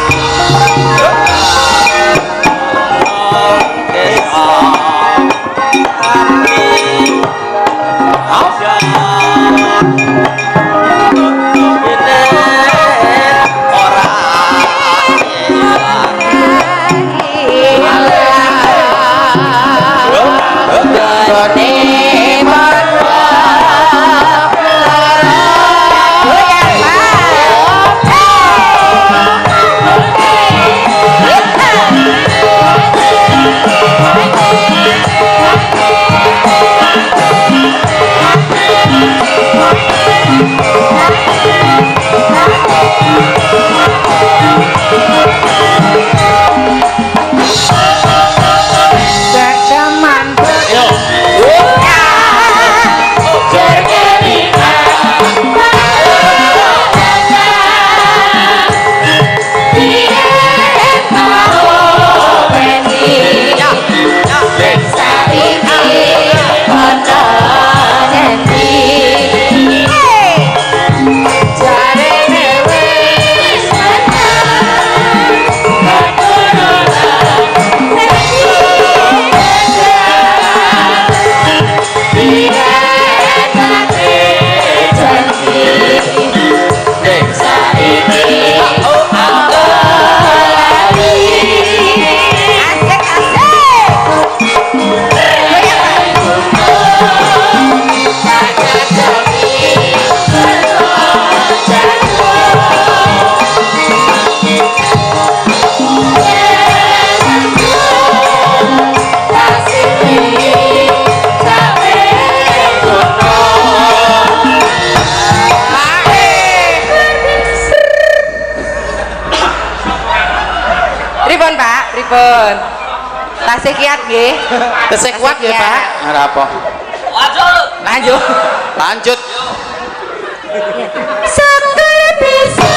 Pripun, Pak? Pripun? Tasih kiat nggih. Tesih kuat ya, Pak. Ora apa. Lanjut. Lanjut. Syukur bisa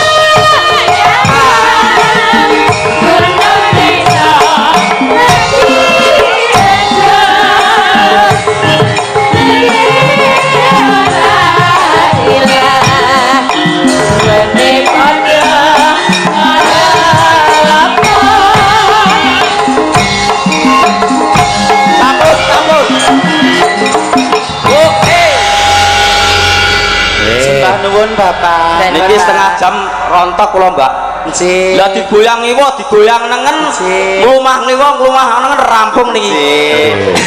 Sembah nuwun, Bapak. niki setengah jam rontok kula Mbak. Nggih. Lah digoyang iwo, digoyang nengen. Nggih. Ngomah niku ngomah nengen rampung niki.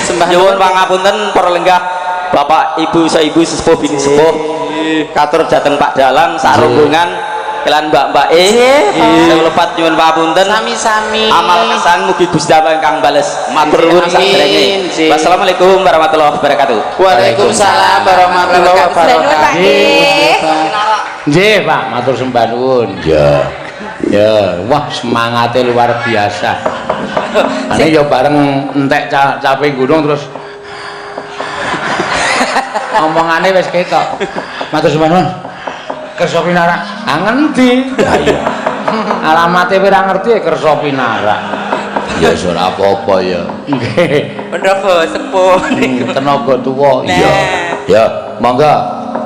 Sembah Nyuwun pangapunten para lenggah Bapak Ibu saibu sesepuh bini sepuh. Katur dhateng Pak Dalang sak rombongan kelan Mbak-mbak saya lepat nyuwun pangapunten. Sami-sami. Amal kesan mugi Gusti Allah ingkang bales. Matur nuwun Amin. sadherenge. Nggih. Wassalamualaikum warahmatullahi wabarakatuh. Waalaikumsalam warahmatullahi wabarakatuh. Nggih, Pak, matur sembah nuwun. Ya. Ya, wah semangatnya luar biasa. Ane yo bareng entek cape gunung terus omongane wis ketok. Matur sembah nuwun. Kersa Pinara. Ah ngendi? Lah iya. Alamate ora ngerti Kersa Pinara. Ya wis ora apa-apa ya. Nggih. Pendopo sepuh. Tenaga tuwa. Iya. Nah. Ya, monggo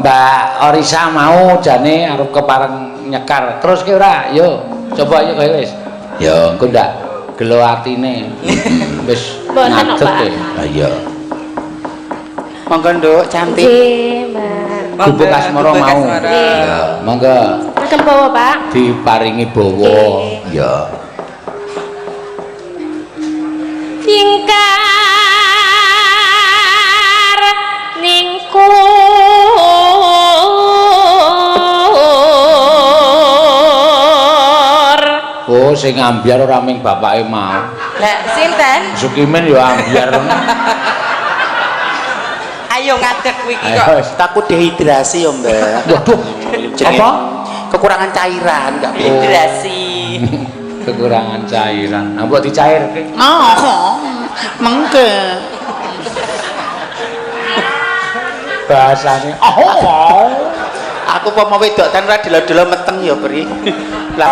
Mbak Orisa mau jane arep kepareng nyekar. Terus ki ora? Yo, coba yo kowe wis. Ya, engko ndak gelo atine. Wis Mboten, ngadeg Pak. e. Lah iya. Monggo, Nduk, cantik. nggih, Mbak. Gubuk asmara Gubuk mau. asmara. Ya, monggo Akan bawa, Pak. diparingi bawa. Ya. Tingkar ningku Oh, sing ambyar ora ming bapake mau. Lah sinten? Sukimen yo ambyar. Ayo ngadeg kuwi iki Ayo, kok. wis. Takut dehidrasi ya, Mbak. Waduh. Jenenge Apa? Kekurangan cairan enggak bisa. Hidrasi. Kekurangan cairan. Nah, mbok dicairke. Oh, mengke. Bahasane. Oh. Aku pomo wedok ten ra delo-delo meteng ya, Pri. Lah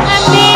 Ati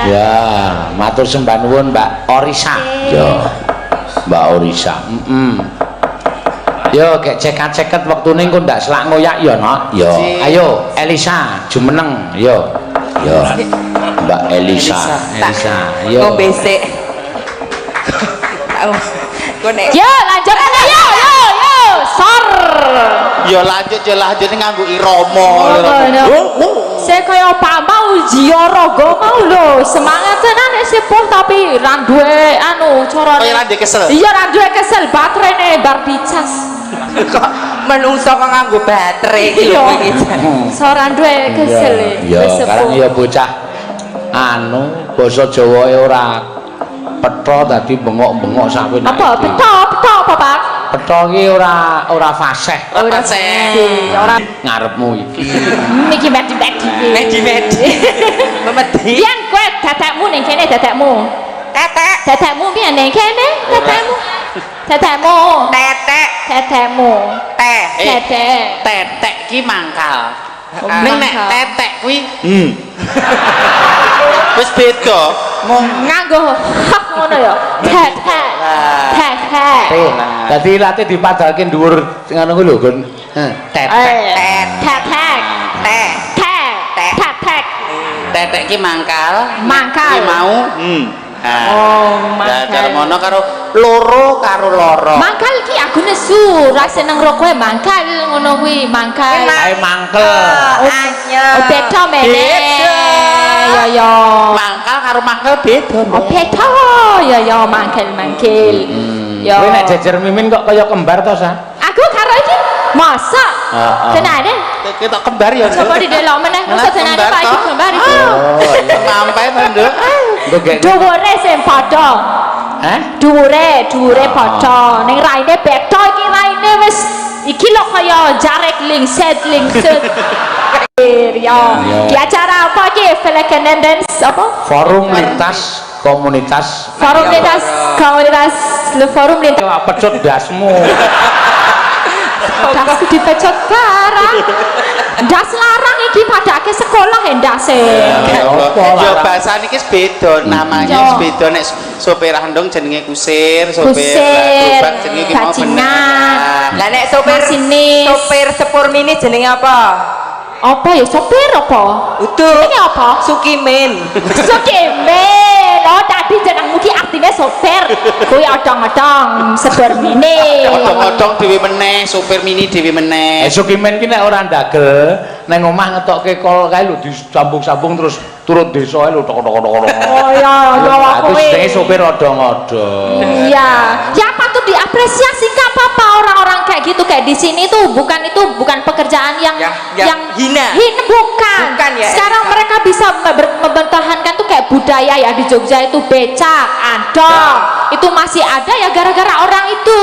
Ya, matur sembah nuwun Mbak Orisa. Ya. Mbak Orisa. Yo, gek cekat-ceket wektune engko ndak selak ngoyak ya, Nok. Yo. Ayo, Elisa, jumeneng. Yo. Yo. Mbak Elisa. Yo. Ngombe sik. Kok nek Yo, lanjut aja yo. Sor. Ya lanjut nganggo irama. Saya kaya Pak mau Jiaraga mau lho. Semangat tenan nek sepuh tapi ra duwe anu carane. Kaya ra ndek kesel. Iya ra duwe kesel baterene bar dicas. kok menungso kok nganggo baterai iki lho iki. Soran duwe kesel. Ya, sekarang ya bocah anu basa Jawa ora petha dadi bengok-bengok sampe Apa petok apa Pak? petha iki ora fasih. Ora sih. Ora Ngarepmu iki. niki medi-medi. Medi-medi. Memedi. Pian kowe dadekmu ning kene dadekmu. Tetek, Dadekmu pian ning kene dadekmu. Dadekmu. tetek, Dadekmu. teh. Dadek. Tetek ki mangkal. Oh, Ning nek mangkal. tetek kuwi wis beda. Nganggo hak ngono ya. Dadek. Dadek. Dadi latih dipadalke dhuwur ngono kuwi lho, Gun. Tetek. Dadek. Teh. Dadek. Tetek ki mangkal. Mangkal. Ki mau. Oh, Lah mangkal. cara ngono karo loro karo loro. Mangkal ki aku nesu, ra seneng ro kowe mangkal ngono kuwi, mangkal. Ae mangkel. Anyep. Oh, beda mene. Ya ya. Mangkal karo mangkel beda. Oh, beda. Ya ya mangkal. Ya. Kowe nek jejer mimin kok kaya kembar to, Sa? Aku karo iki masak. Tenane. Kita kembar ya. Coba didelok meneh masa tenane Pak iki kembar iki. Sampai to, Nduk. Engko gek. Dhuwure sing padha. Hah? Dhuwure padha. Ning raine beda iki raine wis iki lho kaya jarek lingset. Ya. Di acara apa iki? Velekendens apa? Forum lintas komunitas. Forum lintas komunitas le forum lintas. Ya pecut dasmu. Das dipecot barang. Das larang iki padake sekolah endase. Ya bahasa niki beda, namanya beda nek sopir handong jenenge kusir, sopir gerobak jenenge ki mau bener. Lah nek sopir Masinis. sopir sepur mini jenenge apa? Apa ya sopir apa? Utuh. Ini apa? Sukimin. Sukimen. Oh tadi jenengmu ki artinya sopir. Kuwi odong-odong sepir mini. Odong-odong dhewe meneh, sopir mini dhewe meneh. Sukimen ki nek ora ndagel, nang omah ngetokke kol kae lho disambung-sambung terus turun desa ae lho tok. Oh ya, ya Aku kuwi. jenenge sopir odong-odong. Iya, ya patut diapresiasi nggak apa-apa orang-orang kayak gitu kayak di sini tuh bukan pekerjaan yang hina. Bukan. Bukan ya, Sekarang Elsa. mereka bisa mempertahankan tuh kayak budaya ya di Jogja itu becak, andong. Itu masih ada ya gara-gara orang itu.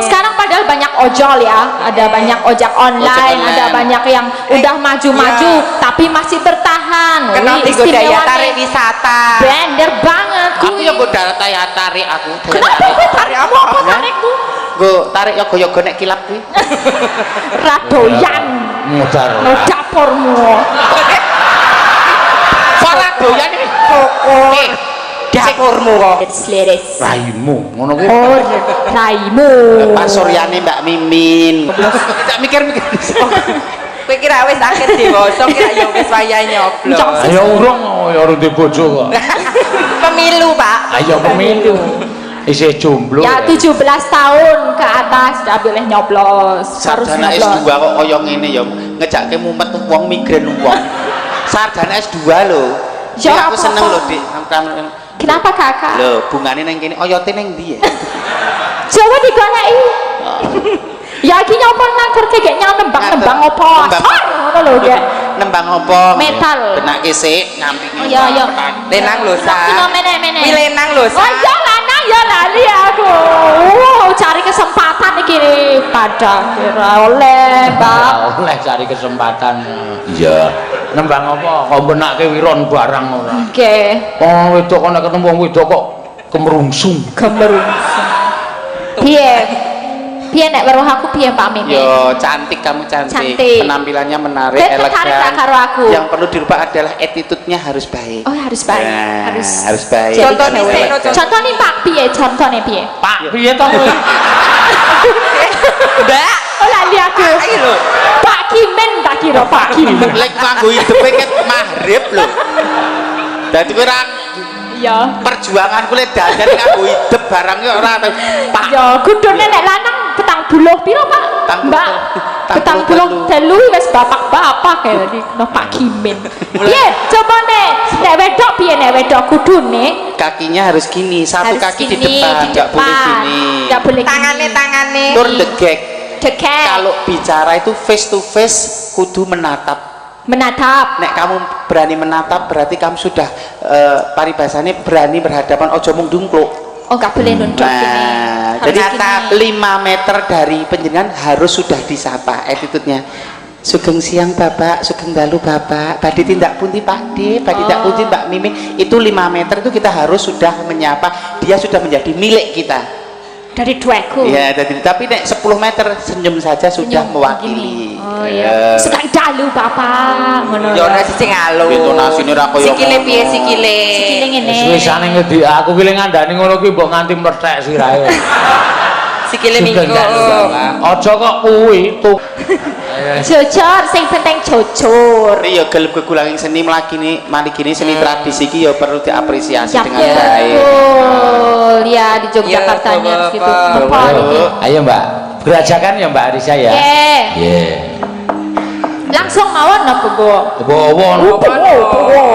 Sekarang padahal banyak ojol ya, ada banyak ojek online, ada banyak yang udah maju-maju tapi masih bertahan. Kenapa Wih, tigo daya istimewa tarik nih. wisata? Bener banget. Aku kuwi. ya nggo tarik aku. Kenapa gue tarik apa tarikmu? Nggo tarik ya goyo-goyo nek kilap kuwi. Radoyan Mudar. no dapurmu. Ora doyan iki. Pokok dapurmu kok. Liris. Raimu ngono kuwi. Oh, raimu. Pak Suryane Mbak Mimin. Tak mikir-mikir. Kowe kira wis akhir dewasa kira ya wis wayahe nyoblos. Ayo urung ya urung di bojo kok. Pemilu, Pak. Ayo pemilu. Isih jomblo. Ya 17 tahun ke atas sudah boleh nyoblos. Harus Sarjana nyoblos. S2 kok koyo ngene ya ngejakke mumet wong migren wong. Sarjana S2 lho. Ya, Aku apa-apa. seneng lho, Dik. Kenapa kakak? Lho, bungane nang kene oyote ning ndi ya? Coba digoleki. Ya iki nyopon nang kursi gek nembang-nembang apa? Nembang. Sor ngono lho gek. Nembang apa? Metal. Benake sik ngampingi. Oh, iya. Lenang lho, Sa. Kino mene-mene. Kuwi lenang lho, Sa. Oh iya lanang ya lali aku. Cari kesempatan iki pada kira oleh, Mbak. Oleh cari kesempatan. Iya. Nembang apa? Kok benake wiron barang ora. Oke. Wong wedok kok nek ketemu wong wedok kok kemerungsung. Gemerungsung. Piye? Piye nek weruh aku piye Pak Mimin? Yo cantik, kamu cantik. Cantik. Penampilannya menarik, Kowe tertarik elegan. gak karo aku? Yang perlu dirubah adalah attitude-nya harus baik. Oh, harus baik. Nah, harus baik. jadi Contoh cewek. nih, contoh. Contohnya Pak piye? Contohnya piye? Pak piye to? Mbak Oh lali aku. iki lho Pak Kimen tak kira Pak Kimen. Lek nganggo hidupe ket mahrib lho. Dadi kowe ora Iya. perjuangan kulit dadan nganggo hidup barangnya ora Pak. Ya kudune nek lanang 40 piro Pak? Mbak. 40 telu wis bapak-bapak kayak tadi no Pak Kimen. Piye? Coba nek wedok piye nek wedok kudune? Kakinya harus gini, satu Harus kaki di gini, depan, di nggak boleh depan. gini. Nggak boleh tangane Tur degek. Deket. Kalau bicara itu face to face kudu menatap. Menatap. Nek kamu berani menatap berarti kamu sudah paribasane berani berhadapan, ojo mung dungkluk. Oh nggak boleh nunduk gini. Nah, Harus jadi gini. 5 meter dari penjenengan harus sudah disapa attitude-nya. Sugeng siang Bapak, sugeng dalu Bapak, badhe tindak pundi Pakde, badhe tindak pundi Mbak Mimin. Itu 5 meter itu kita harus sudah menyapa, dia sudah menjadi milik kita. Dari dueku. Iya, tapi nek 10 meter senyum saja sudah Senyum mewakili. begini. Oh iya. Suka dalu Bapak. Ngono. yo ora sing alus Intonasine ra koyo sikile ngono. piye sikile Sikile ngene. Wis-wisane ngedi aku ki ngandani ngono ki mbok nganti mlethek sirahe. sikile minggu Aja kok kuwi tuh. Jujur, sing penting jujur. Tapi ya gelem gegulanging seni mari gini seni tradisi iki ya perlu diapresiasi Ya dengan baik. betul. Ya di Yogyakarta Ya, nya harus gitu. Bapak. Apa ini? Ayo Mbak, gerajakan ya Mbak Arisa ya. Ye. Langsung mawon apa, Bu? Bawa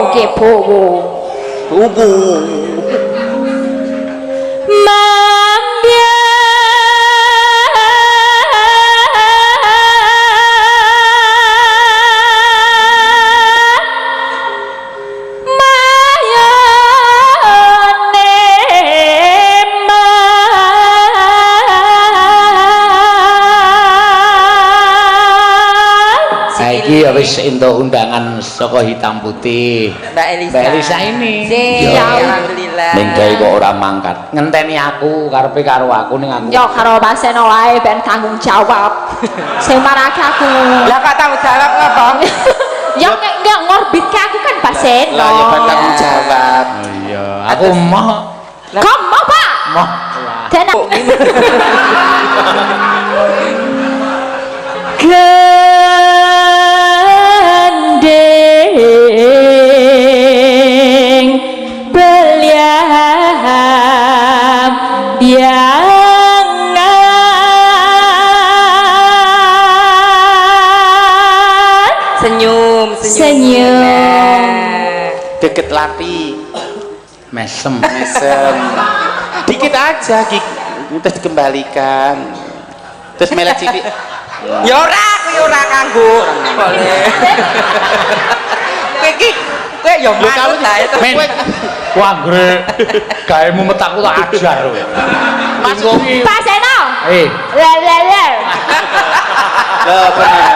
Oke, Bu. Saiki ya wis entuk undangan saka Hitam Putih. Mbak Elisa Mbak Elisa ini. Sing, Ya. alhamdulillah Ning gawe kok ora mangkat. Ngenteni aku karepe karo aku ning aku. Yo karo paseno wae ben tanggung jawab. Sing marake aku. lah kok tanggung jawab ngapa Ya enggak ngorbit ke aku kan paseno. Lah ya bertanggung jawab. Oh iya, aku mah Kamu Pak? mah. Dan gandeng beliang biangan senyum Senyum. Deket lati, Mesem. mesem. Dikit aja terus dikembalikan. Terus melet sithik. ya ora aku ya ora kanggo boleh kowe iki kowe ya Lho kamu manut ta itu Men. Wah, gre. Gaemu metaku tak ajar kowe. Masuk. Paseno. Eh, Lelele. Lah bener.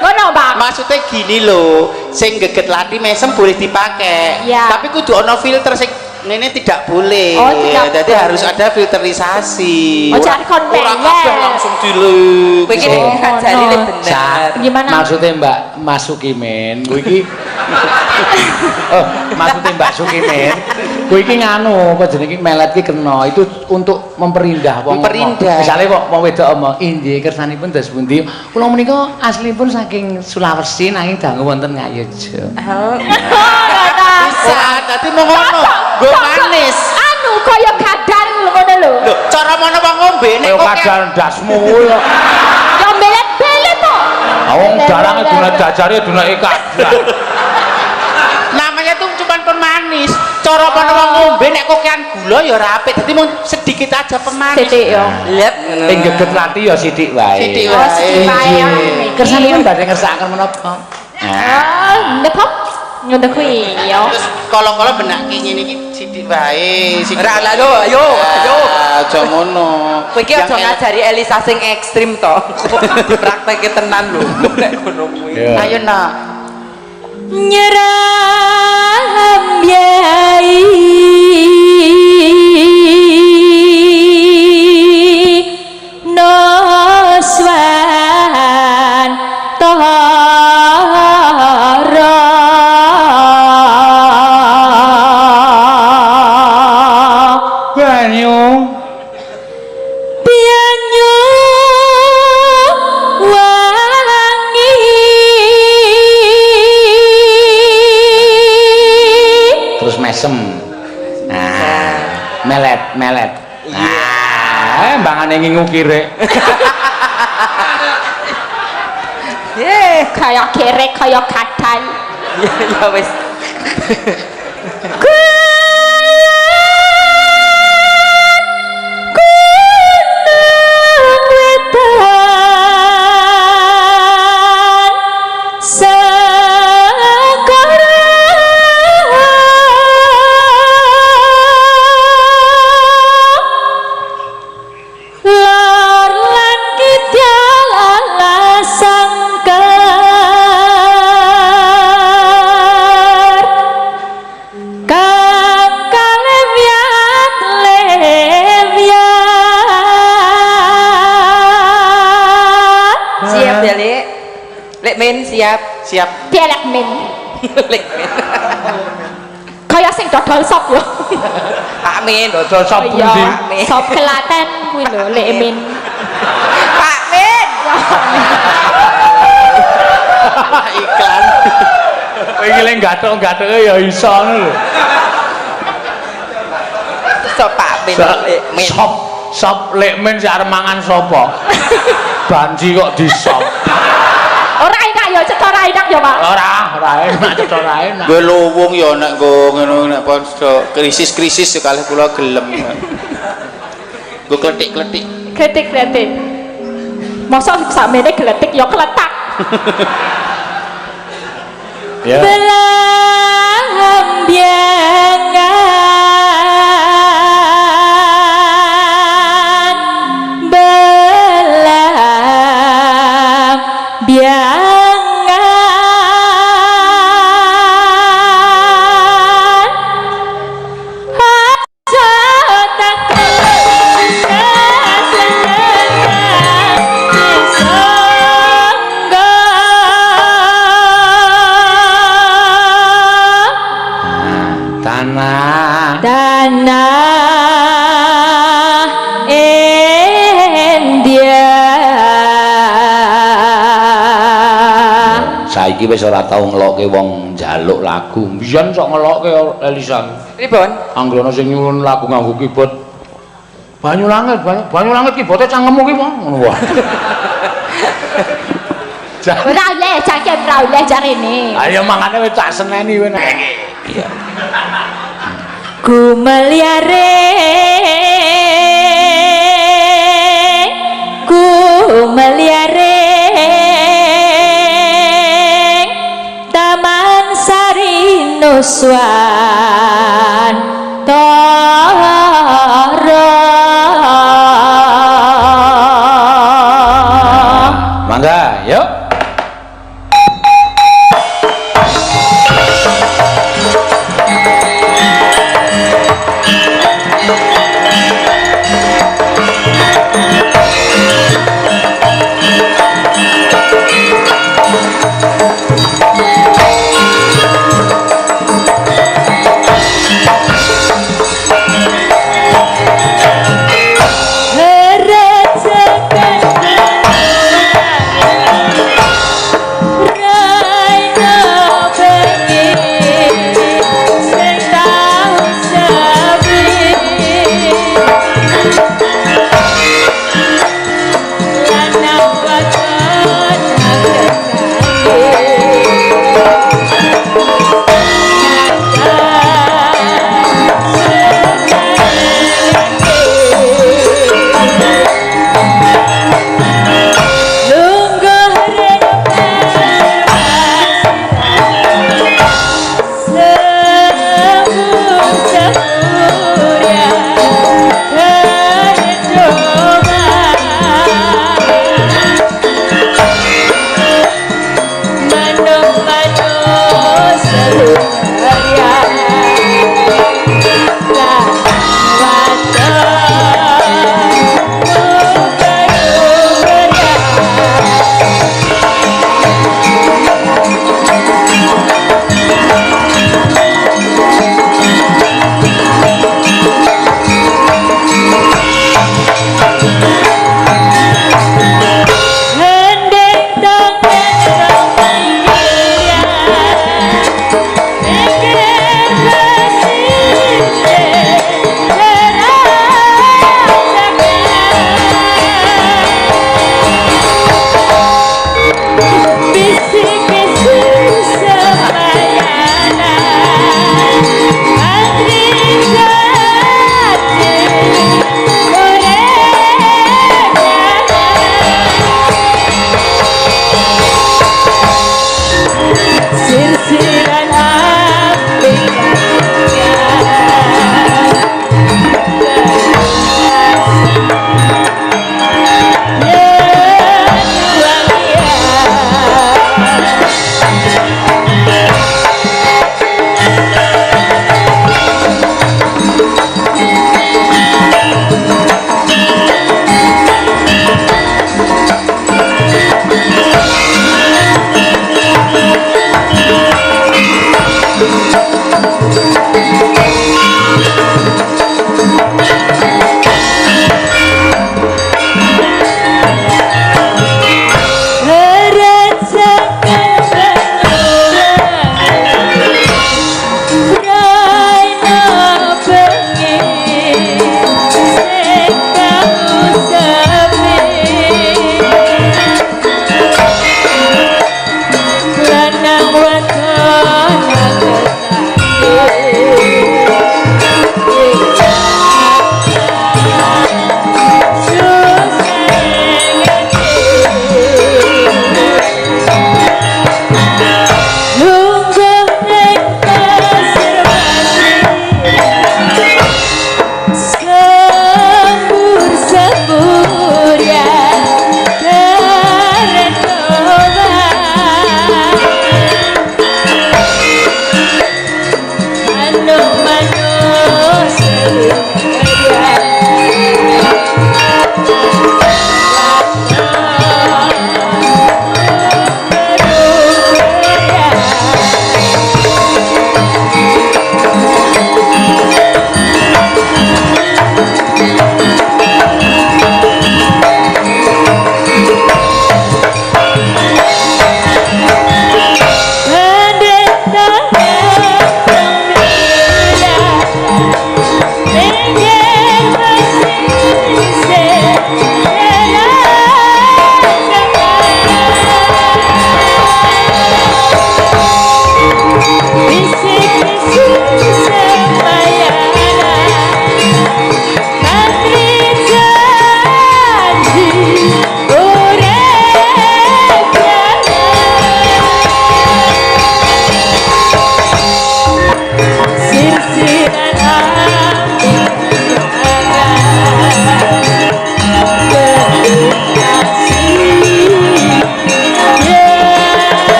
Ngono, Pak. Maksudnya gini loh, sing geget lati mesem boleh dipakai, Ya. tapi kudu ono filter sing ini tidak boleh. Oh, tidak Jadi boleh. harus ada filterisasi. Oh, jangan kon Ora penyet. kabeh langsung diluk. kowe iki Oh, ngajarine no. bener Gimana? maksudnya Mbak Masuki Men, kowe iki Oh, maksudnya Mbak Sukimen, kowe iki nganu apa jenenge melet iki kena itu untuk memperindah wong. Memperindah. Misale kok wong wedok omong, "Inggih kersanipun dos pundi?" Kula menika aslinipun saking Sulawesi nanging dangu wonten Ngayogja. Bisa, dadi mau ngono. Go manis. Anu kaya kadang ngono lho. Lho, cara mono wong ngombe nek Kaya kok kadang dasmu ya. Ya belet-belet kok. Wong darange dune dajare dune kadang. namanya tuh cuma pemanis. Cara mono wong ngombe nek kokean gula ya ora apik. Dadi mung sedikit aja pemanis. Titik yo. lep Ning geget lati ya sithik wae. Sithik Oh, sithik wae. Kersanipun badhe ngersakaken menapa? Ah, nepop. Ngono kuwi yo. Terus kolong-kolong benake ngene iki sithik wae. Ora, lah, lho, ayo. Aja ngono. kowe iki aja ngajari Elisa sing ekstrim to dipraktekke tenan lho nek ngono kuwi Ya. Ayo nak. Nyeram yai mesem. Nah, melet. Nah, mbangane ngingu kirek. Ye, Kayak kerek, kayak kadal. ya wis. Siap ya, Lek. Lek men siap. Siap. Dialek min. Lek men. Kayak sing dodol sop yo. Pak Men. Dodol sop Iya, pundi? sop Klaten kuwi lho, lek min. Pak Men. Iklan. Kowe iki lek gathok-gathoke ya iso ngono lho. Sop Pak Men. Lek men. Sop lek men sik arep mangan sapa? Banji kok disop. Ora enak yo, cetha ora enak yo, Pak. Ora enak cetha ora enak. Gue luwung ya nek nggo ngono nek podo krisis-krisis sekali kula gelem. Gue kletik-kletik. Kretik. Mosok sakmene gletik yo kletak. Ya. Belang biangan belang biangan Tanah India. saiki wis ora tau ngelokke wong njaluk lagu. Biyen sok ngelokke Elisa. Pripun? Anggono sing nyuwun lagu nganggo keyboard. Banyu langit keyboard cangkemmu ki wong ngono wae. Ora oleh cangkem ora oleh jarene. Ayo mangane wis tak seneni kowe nek. Iya. Ku meliare Taman Sari Nuswan Toro. Mangga, yuk.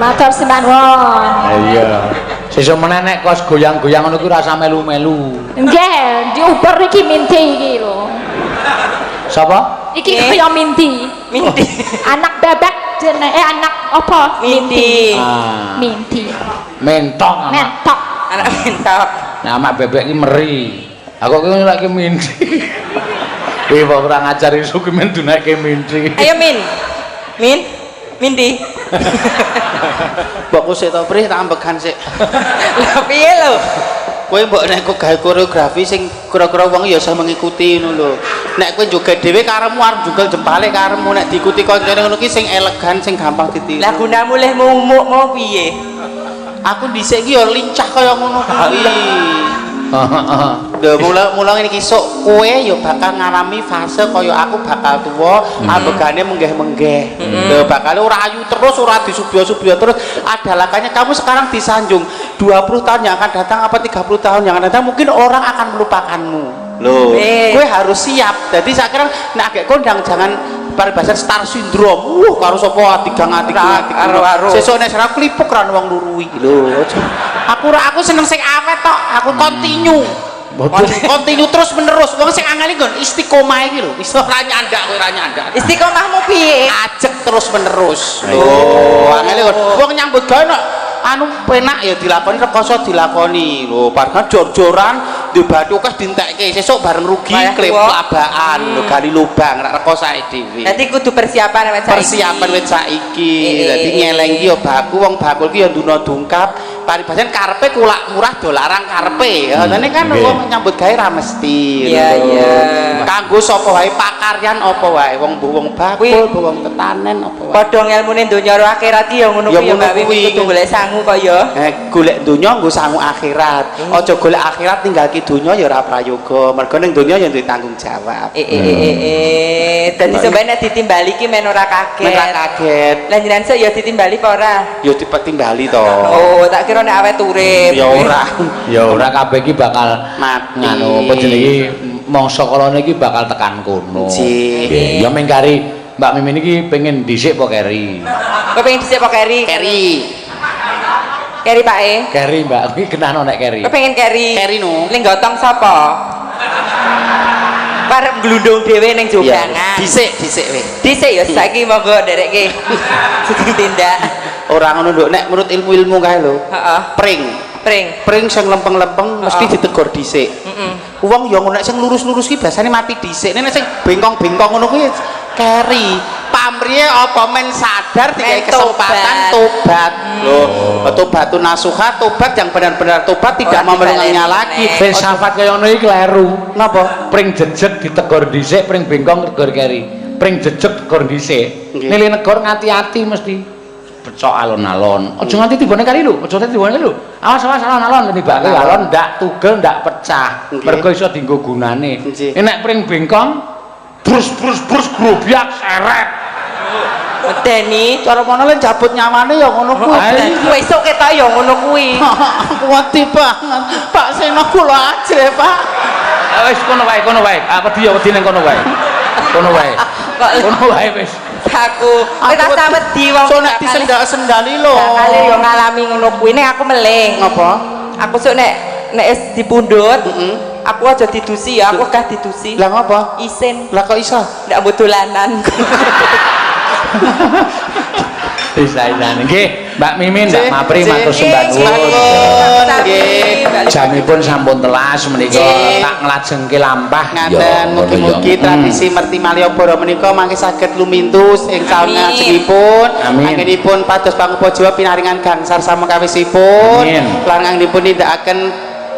Matur simanwon. Iya. Sesuk meneh nek kos goyang-goyang ngono kuwi rasa melu-melu. Nggih, diuber iki Minti iki lho. Sapa? Iki Nggih. kaya Minti. Minti. Anak bebek jenenge anak apa? Minti. Ah. Minti. Mentok anak. Mentok. Anak mentok. Nama bebek iki meri. Aku ki lagi minti. Kuwi kok ora ngajari isu ki men dunake minti. Ayo Min. Min. Minti. Mbokku sik to Pri tak ambekan sik. Lah piye lho? Kowe mbok nek kok gawe koreografi sing kira-kira wong ya iso mengikuti ngono lho. Nek kowe joget dhewe karemu arep jungkel jempale karemu nek diikuti koncone ngono ki sing elegan sing gampang ditiru. Lah gunamu leh mumuk mau piye? Aku dhisik ki ya lincah kaya ngono kuwi. Lho mula ngene iki sok kowe ya bakal ngalami fase kaya aku bakal tuwa, ambegane menggeh-menggeh. Lho bakal ora ayu terus, ora disubya-subya terus. Adalakannya kamu sekarang disanjung 20 tahun yang akan datang apa 30 tahun yang akan datang mungkin orang akan melupakanmu. Loh, kowe harus siap. Jadi saya kira nek agek kondang jangan paribasan star syndrome. Karo sapa atigang-atigang Karo-karo. sesuk nek ora klipuk ra wong luruhi lho. Aku seneng sing awet tok. Aku continue. Continue terus menerus. Wong sing angel nggon istiqomah iki lho. Iso ra nyandak kowe ra nyandak. Istiqomahmu piye? Ajek terus menerus. Lho, angel nggon. Wong nyambut gawe nek anu penak ya dilakoni rekoso dilakoni. Lho, padahal jor-joran di batu kas dintekke sesuk bareng rugi klip labaan lho gali lubang nek rekoso ae dhewe. Dadi kudu persiapan wis saiki. Persiapan wit saiki. Dadi nyeleng ki ya baku wong bakul ki ya nduna dungkap. Paribasan karepe kulak murah dolarang karepe. Ngene kan wong nyambut gawe ra mesti. Iya, iya. Kanggo sapa wae pakaryan apa wae wong wong bakul, wong tetanen apa wae. Padha ngelmune donya karo akhirat ya ngono kuwi ya Mbak Wiwi kudu golek sangu kaya. Golek donya nggo sangu akhirat. Aja golek akhirat tinggalke donya ya ora prayoga. Mergo ning donya ya duwe tanggung jawab. Dadi sampeyan nek ditimbali ki men ora kaget. Men ora kaget. Lah jenengan sok ya ditimbali apa ora? Ya ditimbali to. Oh, tak kira nek awet urip. Ya ora. Ya ora kabeh iki bakal Mati. nganu apa jenenge mangsa kalane iki bakal tekan kono. Nggih. Ya mengkari Mbak Mimin iki pengen dhisik apa keri? Kowe pengen dhisik apa keri? Keri. Keri Pak E. Keri Mbak, iki kenano nek keri. Kowe pengen keri? Keri no. Ning gotong sapa? Parep glundung dhewe ning jogangan. Dhisik we. Dhisik ya saiki monggo nderekke. Sing tindak. Ora ngono nduk nek menurut ilmu-ilmu kae lho. Heeh. Pring. Pring Sing lempeng-lempeng mesti ditegur dhisik. Heeh. Wong ya ngono nek sing lurus-lurus ki biasane mati dhisik. Nek sing bengkong-bengkong ngono kuwi keri. Pamriye apa men sadar dikai kesempatan tobat. Loh, tobatun nasuha, tobat yang benar-benar tobat tidak mau mengulanginya lagi. Filsafat kaya ngono iki kleru. Napa? Pring jejeg ditegur dhisik, pring bengkong tegur keri. Pring jejeg tegur dhisik. Nggih. Nilai negor ngati-ati mesti. Becok alon-alon. Aja nganti tibane kali lho, aja nganti tibane lho. Awas alon-alon nibake alon ndak tugel ndak pecah. Nggih. Mergo iso dienggo gunane. Nggih. Nek pring bengkong brus grobyak seret. Medeni Cara mana le jabut nyawane ya ngono kuwi. besok ketok ya ngono kuwi. Aku wedi banget. Pak Seno kula ajre, Pak. Wis kono wae. Wedi ya wedi ning kono wae. Kono wae. Kono wae wis. Aku rasa wedi wong So nek disendak-sendali lho. kali yo ngalami ngono kuwi nek aku meling. Ngapa? Aku sok nek wis dipundhut, aku aja didusi ya, aku gak didusi. Lah ngapa? Isin, Lah kok iso? ndak mbok dolanan. Isa-isane nggih, Mbak Mimin, Mbak Mapri matur sembah nuwun. Nggih. Jamipun sampun telas menika tak nglajengke lampah. Ngaten mugi-mugi tradisi Merti Malioboro menika mangke saged lumintus ing taun ngajengipun. Amin. Anggenipun pados pangupa Jawa pinaringan gangsar samekawisipun. Amin. Lan anggenipun nindakaken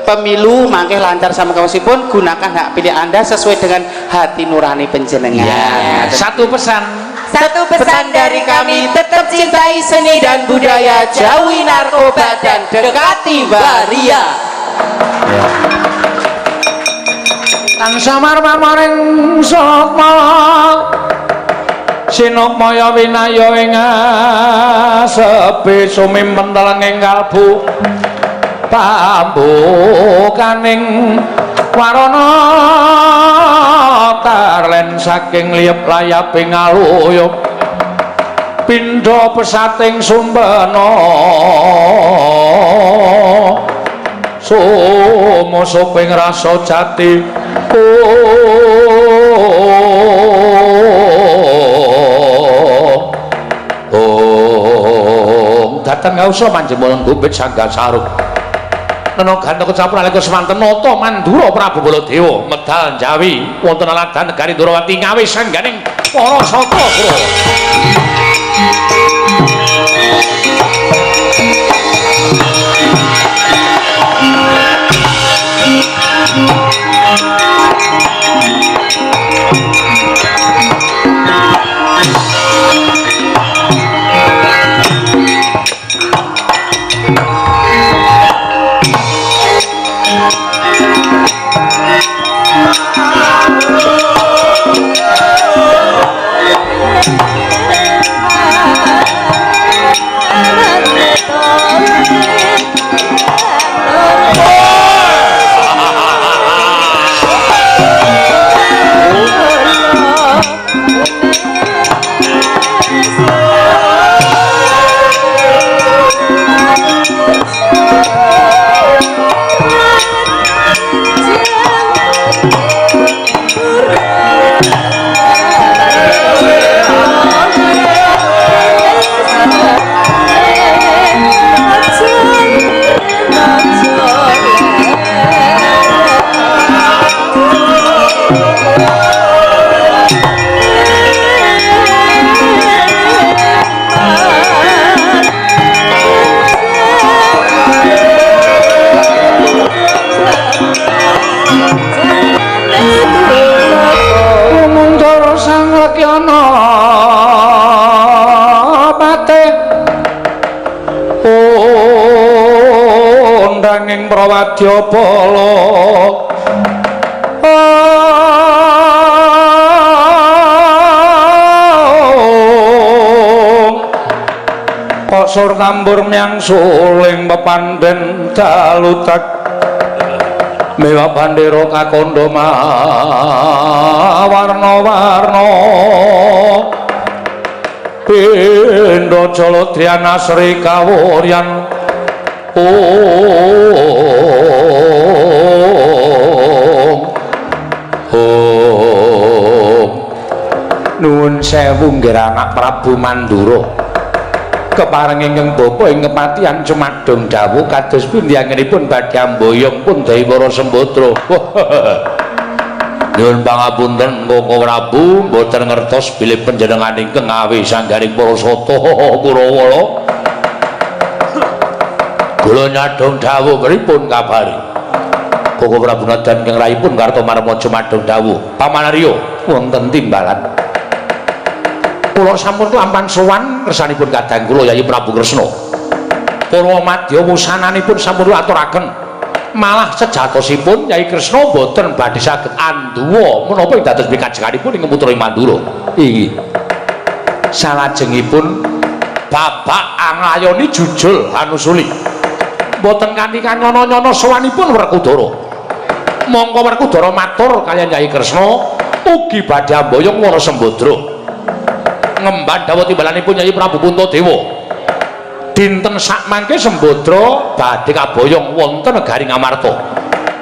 pemilu mangke lancar samekawisipun, gunakan hak pilih Anda sesuai dengan hati nurani panjenengan. Ya, satu pesan. Satu pesan dari kami, tetap cintai seni dan budaya, jauhi narkoba dan dekati waria. Tan samar maring sukma sinukmaya winaya ing sepi sumimpen telenging kalbu pambukaning warana tarlen saking liyep layaping aluyup pindha pesating sumbana sumusuping rasa jati dateng gak usah manjemulung gumbit sangga saruk neno ganteng kecampur alika semanten nata Mandura Prabu Baladewa medal Jawi wonten aladan negari Durawati ngawi sangganing para saka undanging prawadya bala kok sur tambur miang suling pepandhen dalutak mewa bandera kakandha warna-warna pindha Jaladhyana Sri Kawuryan nuwun sewu nggih anak Prabu Mandura kepareng ingkang bapa ing kepatihan cumadung dawuh kados pundi anggenipun badhe amboyong pun dahi para sembodra nyuwun pangapunten Koko Prabu mboten ngertos bilih panjenengan ingkang ngawi sanggaring para sata Kurawala kula nyadong dawuh pripun kabare Koko Prabu nadan ingkang rayipun Kartomarma cumadung dawuh pamanarya wonten timbalan kula sampun lampahan sowan kersanipun kadang kula Yayi Prabu Kresna Purwamadya wusananipun sampun aturaken malah sejatosipun Nyai Kresna boten badhe saged anduwa menapa ing dados pikajenganipun ing Putra Mandura. Inggih. Salajengipun babak anglayoni jujul anusuli. Boten kanthi kanyono-nyono sowanipun Werkudara. Mongko Werkudara matur kaliyan Nyai Kresna ugi badhe amboyong Wara Sembadra. Ngemban dawuh timbalanipun Nyai Prabu Puntadewa. Dinten sakmangke Sembadra badhe kaboyong wonten negari Ngamarta.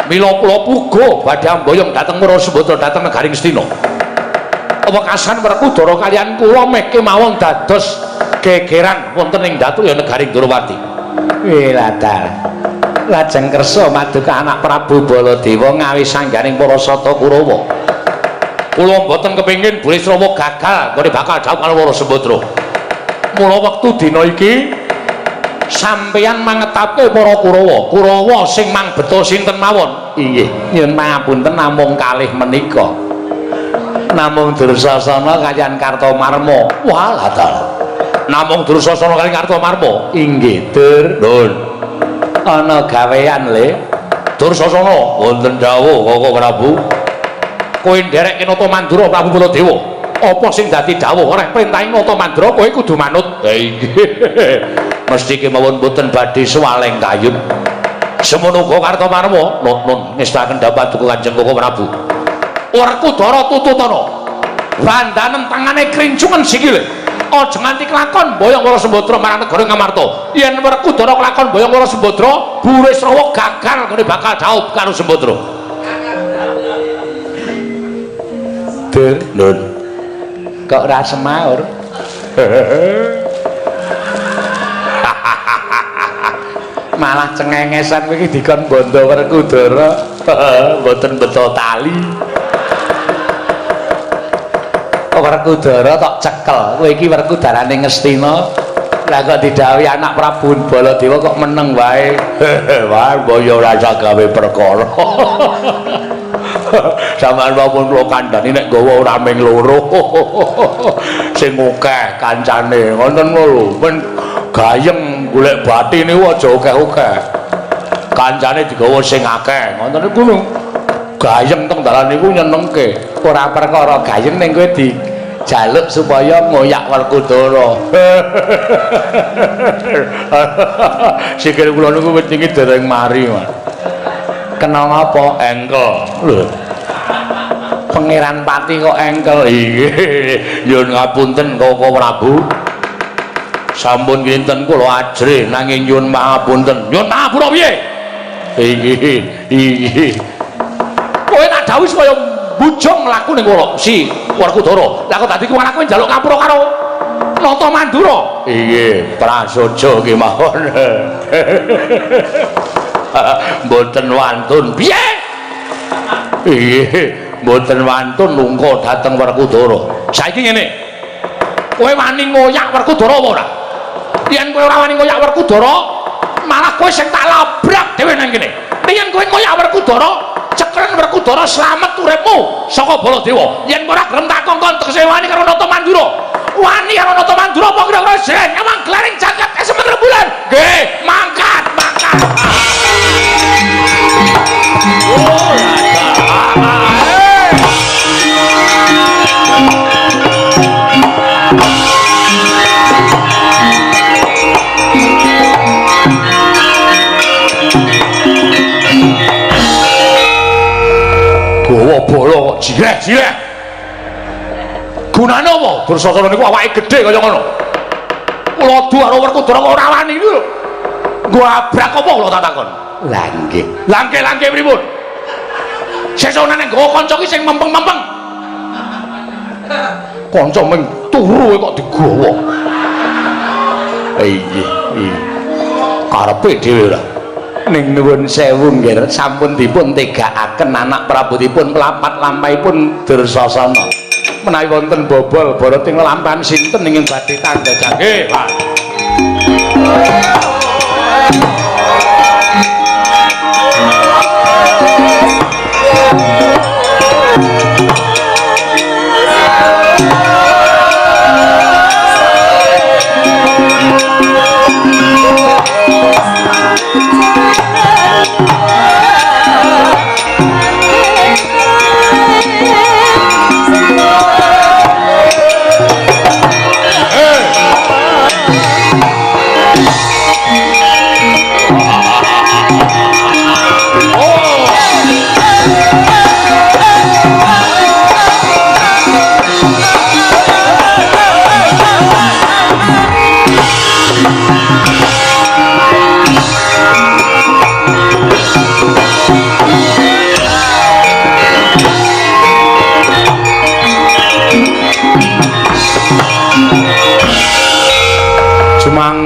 Mila kula puga badhe amboyong dhateng Wara Sembadra dhateng negari Ngastina. Wekasan Werkudara kaliyan kula meh kemawon dados gegeran wonten ing datu ya negari Ndrawati. Wiladal. Lajeng kersa maduka anak Prabu Baladewa ngawi sangganing para sata Kurawa. Kula mboten kepengin Burisrawa gagal nggone bakal dhawuh karo Wara Sembadra. Mula wektu dina iki sampeyan mangetapke para Kurawa sing mang beto sinten mawon. Inggih, nyuwun pangapunten namung kalih menika. Namung Dursasana kaliyan Kartamarma. Walah ta. Namung Dursasana kaliyan Kartamarma. Inggih, Dur. Nun. Ana gawean le. Dursasana wonten dawuh Koko Prabu. Kowe nderek Nata Mandura Prabu Baladewa. Apa sing dadi dawuh oleh perintahing Nata Mandura kowe kudu manut. Ha inggih. Mesti kemawon boten badhe swaleng kayut. Semono uga Kartamarma nun ngestaken dapat duka Kanjeng Koko Prabu. Werkudara tututana. Bandanem tangane krincungan sikile. Aja nganti kelakon boyong Wara Sembadra marang negara Ngamarta. Yen Werkudara kelakon boyong Wara Sembadra, Burisrawa gagal ngene bakal dhaup karo Sembadra. Dur, nun. Kok ora semaur? Malah cengengesan iki dikon bondo Werkudara. Mboten beto tali. Werkudara tok cekel. Kowe iki Werkudarane Ngastina. Lah kok didhawuhi anak Prabu Baladewa kok meneng wae. Wah, boyo ora iso gawe perkara. Sampeyan wapun kula kandhani nek nggawa ora ming loro. Sing akeh kancane. Wonten lho, men gayeng golek bathi niku aja akeh-akeh. Kancane digawa sing akeh. Wonten niku lho. Gayeng teng dalan niku nyenengke. Ora perkara gayeng ning kowe dijaluk supaya ngoyak Werkudara. Sikil kula niku wingi dereng mari, Mas. Kenal apa? Engkel. Lho. Pangeran Pati kok engkel. Nggih. Nyuwun ngapunten Koko Prabu. Sampun kinten kula ajre nanging nyuwun pangapunten. Nyuwun pangapura piye? Inggih. Inggih. Kowe tak dawuh supaya bujung laku ning kula si Werkudara. Lah kok dadi kuwi anakku njaluk ngapura karo Nata Mandura. Inggih, prasaja kemawon. Mboten wantun. Piye? Inggih, mboten wantun nungka dhateng Werkudara. Saiki ngene. Kowe wani ngoyak Werkudara apa ora? Yen kowe ora wani ngoyak Werkudara, malah kowe sing tak labrak dhewe nang kene. Yen kowe ngoyak Werkudara, cekren Werkudara slamet uripmu saka Baladewa. Yen ora gelem tak kongkon tegese wani karo Nata Mandura. Wani karo Nata Mandura apa kira-kira jeng emang glaring jagat esemen rembulan. Nggih, mangkat, mangkat. Gawa bala kok jireh-jireh. Gunane apa? Dursasana niku awake gedhe kaya ngono. Kula du karo Werkudara kok ora wani niku lho. Nggo abrak apa kula tak takon? Lah nggih. Langke-langke pripun? Sesonane nggawa kanca ki sing mempeng-mempeng. Kanca ming turu kok digawa. Iya, iya. Karepe dhewe ora. Ning nuwun sewu nggih sampun dipun tegakaken anak Prabu dipun mlapat lampahipun Dursasana. Menawi wonten bobol boroting lampahan sinten ingin badhe tandhajake, Pak.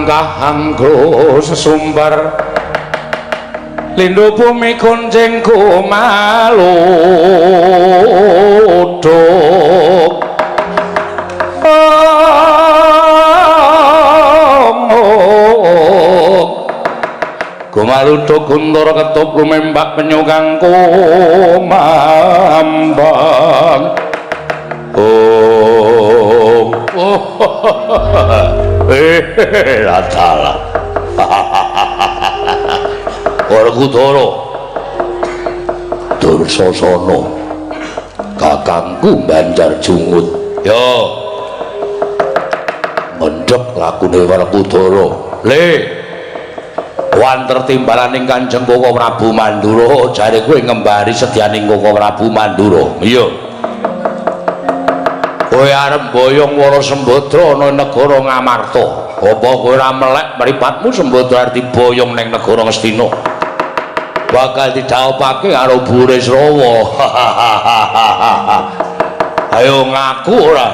langkah anggo sesumbar lindhu bumi gonjengku maluduk Gumaluduk guntur ketup lumembak penyugang kumambang latala Werkudara Dursasana kakangku Banjar Jungut ya mendhek lakune Werkudara le wanter timbalaning Kanjeng Koko Prabu Mandura jare kowe ngembari sedyaning Koko Prabu Mandura iya kowe arep boyong Wara Sembadra ana negara Ngamarta apa kowe ora melek mripatmu Sembadra arep diboyong ning negara Ngastina bakal didhawuhake karo Burisrawa ayo ngaku ora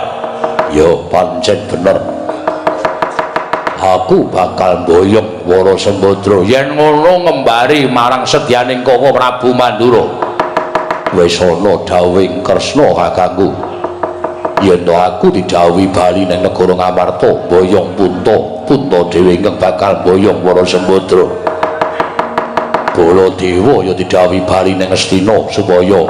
ya pancen bener aku bakal boyong Wara Sembadra yen ngono ngembari marang sedyaning Koko Prabu Mandura wis ana dawuhing Kresna kakangku yen aku didhawuhi bali ning negara Ngamarta boyong Punta dhewe ingkang bakal boyong Wara Sembadra Baladewa ya didhawuhi bali ning Astina supaya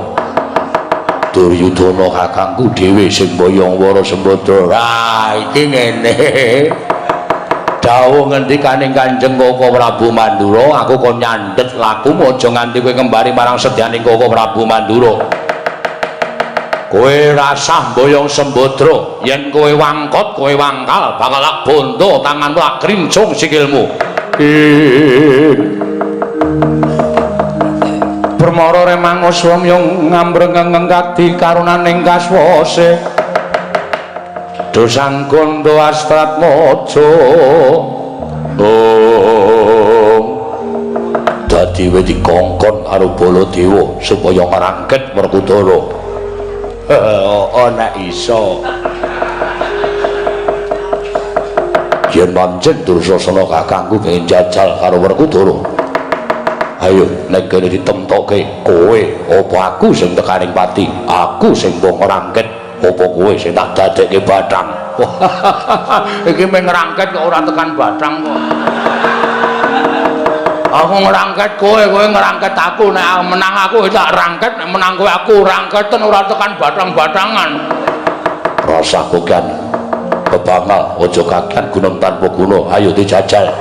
Duryudana kakangku dhewe sing boyong Wara Sembadra ah iki ngene dawuh ngendikaning Kanjeng Koko Prabu Mandura aku kon nyandet lakumu aja nganti kowe kembali marang sedyaning Koko Prabu Mandura kowe rasah boyong Sembadra yen kowe wangkot kowe wangkal bakal lak bondo tanganmu lak krincung sikilmu Permara remang swamya ngambreng ngengkadi karunaning kaswase Dosan Gondo Astratmaja dadi kowe dikongkon karo Baladewa supaya ngrangket Werkudara ana iso yen pancen Dursasana kakangku pengen jajal karo Werkudara ayo nek kene ditemtokke kowe apa aku sing tekaning pati aku sing mbok ngrangket apa kowe sing tak dadekke bathang iki mung ngrangket kok ora tekan bathang kok aku ngrangket kowe ngrangket aku nek menang aku tak rangket nek menang kowe aku rangketen ora tekan bathang-bathangan rasaku kan bebangal aja kakean gunung tanpa guna ayo dijajal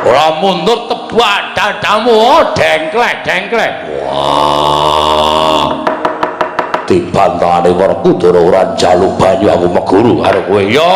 ora mundur tebak dadamu dengklek wah dibantane Werkudara ora njaluk banyu aku meguru karo kowe yo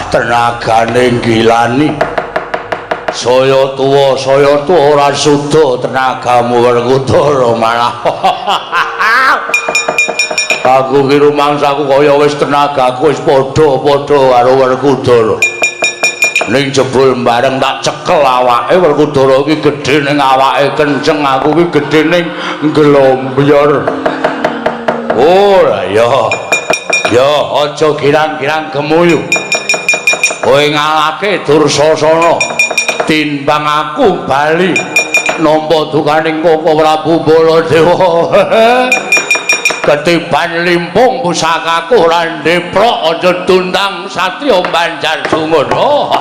tenagane ngilani. Saya tuwa ora suda tenagamu Werkudara malah. Aku ki rumangsaku kaya wis tenagaku wis padha-padha karo Werkudara. Ning jebul bareng tak cekel awake Werkudara ki gedhe ning awake kenceng, aku ki gedhe ning glombyur. Oh ya. Ya aja girang-girang gemuyu. Kowe ngalake Dursasana. Timbang aku bali nampa dukaning Koko Prabu Baladewa. Ketiban limpung pusakaku lan deprok aja tundang Satya Banjar Sungana.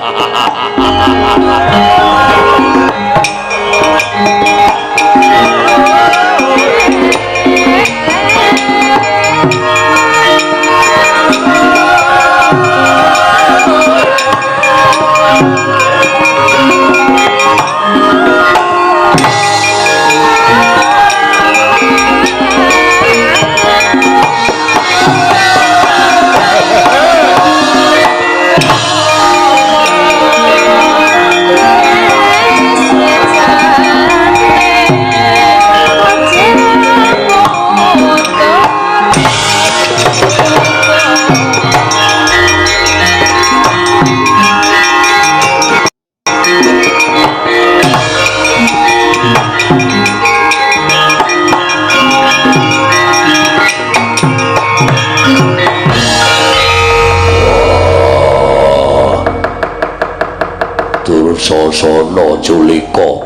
Dursasana Julika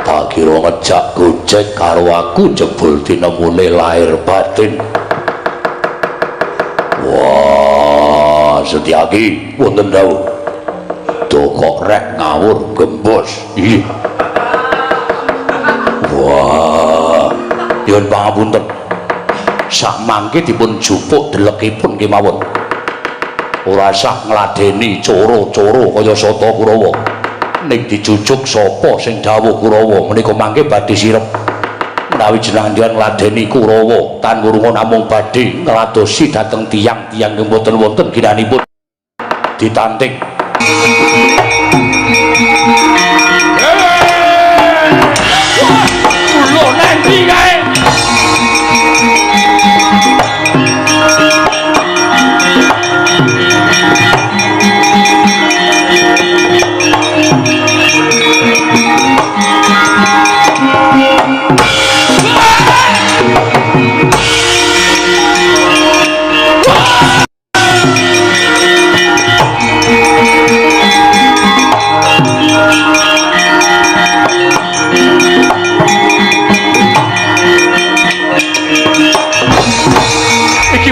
tak kira ngejak gojek karo aku jebul tinemune lahir batin. Wah, Setyaki wonten dawuh. Do kok rek ngawur gembos. Iya. Wah, nyuwun pangapunten. Sak mangke dipun jupuk delegipun kemawon. Ora sah ngladeni coro-coro kaya Sata Kurawa. Ning dijujuk sapa sing dawuh Kurawa menika mangke badhe sirep. Menawi jenengan ngladeni Kurawa tan wurunga namung badhe ngladosi dhateng tiyang-tiyang ing boten wonten ginanipun ditanting. Lho nanti kae.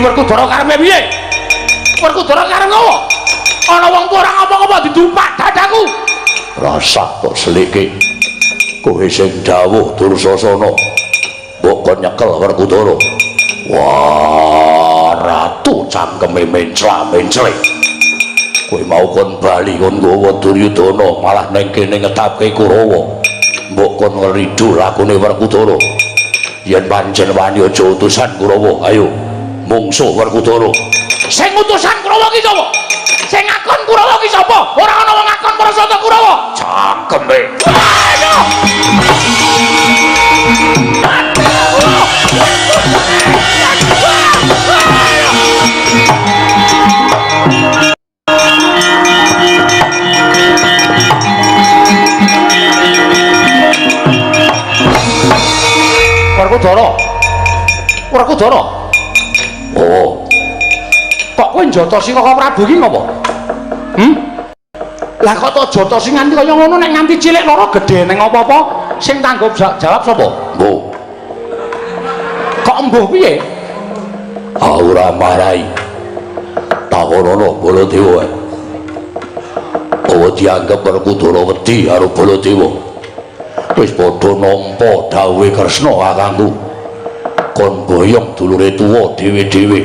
Werkudara karepe piye? Werkudara karep ngopo? Ana wong ora ngapa-ngapa didumpak dadaku. Rasa kok selike. Kowe sing dawuh Dursasana. Mbok kon nyekel Werkudara. Wah, ratu cangkeme mencla-mencle. Kowe mau kon bali kon nggawa Duryudana malah ning kene ngetapke Kurawa. Mbok kon ngridu lakune Werkudara. Yen pancen wani aja utusan Kurawa, ayo mungsuh Werkudara. Sing utusan Kurawa ki sapa? Sing ngakon Kurawa ki sapa? Ora ana wong ngakon para Sata Kurawa. Cangkeme. Ayo. Werkudara. Werkudara. Oh. Kok kowe njotosi Koko Prabu ki ngopo? Lah kok to jotosi nganti kaya ngono nek nganti cilik loro gedhe ning apa-apa sing tanggung jawab sapa? Mbuh. Kok mbuh piye? Ora marai. Takonono Baladewa. Apa dianggep Werkudara wedi karo Baladewa? Wis padha nampa dawuhe Kresna kakangku. Kon boyong dulure tuwa dhewe-dhewe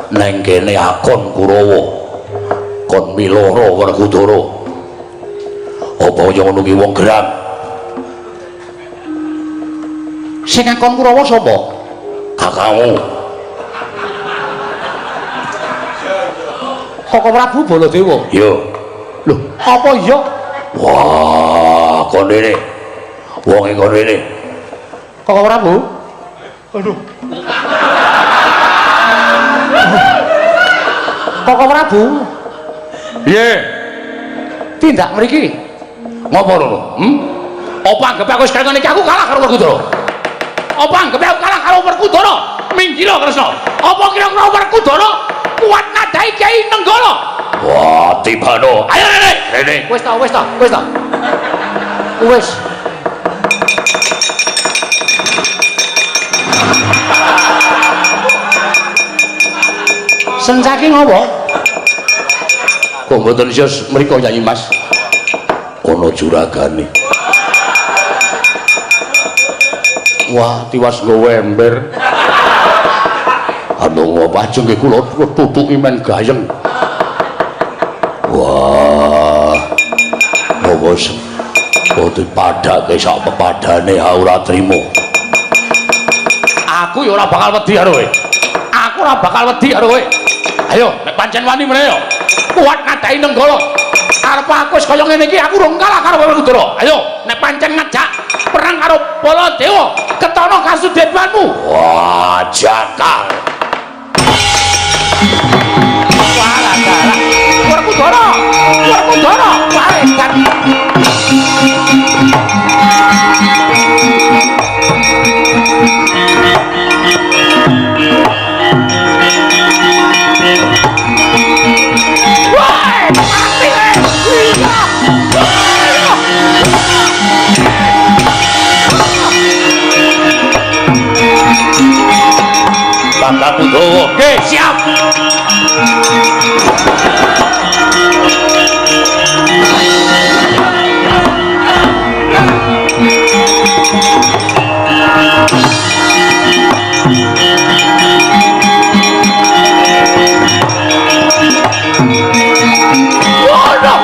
neng kene akon Kurawa kon miloro Werkudara. Apa kaya ngono ki wong gerang? Sing akon Kurawa sapa? Kakangmu. Koko Prabu Baladewa. Yo. Lho, apa iya? Wah, kon rene. Wonge kon rene. Koko Prabu? Aduh. Koko Prabu. Piye? Tindak mriki. Ngopo ngono? Apa anggepe aku sekali ngene iki aku kalah karo Werkudara? Apa anggepe aku kalah karo Werkudara? Minggila Kresna. Apa kira-kira Werkudara kuat nadahi Kyai Nenggala? Wah, tibano. Ayo rene, rene. Wis ta, wis ta, wis ta. Wis. Sencaki ngopo? Kok mboten sios mriko Nyai Mas? Ana juragane. Wah, tiwas nggawe ember. Anu ngopo ajeng nggih kula tutuki men gayeng. Wah. Ngopo Boten padake sak pepadane ora trimo. Aku ya ora bakal wedi karo kowe. Aku ora bakal wedi karo kowe. Ayo, nek pancen wani meneh yo. Kuat nadahi Nenggala. Arep aku wis kaya ngene iki aku urung kalah karo Werkudara. Ayo, nek pancen ngejak perang karo Baladewa, ketono kasudewanmu. Wah, jakal. Walah dalah. Werkudara, Werkudara, warekan. Bangga Budawa. Oke, siap. Waduh.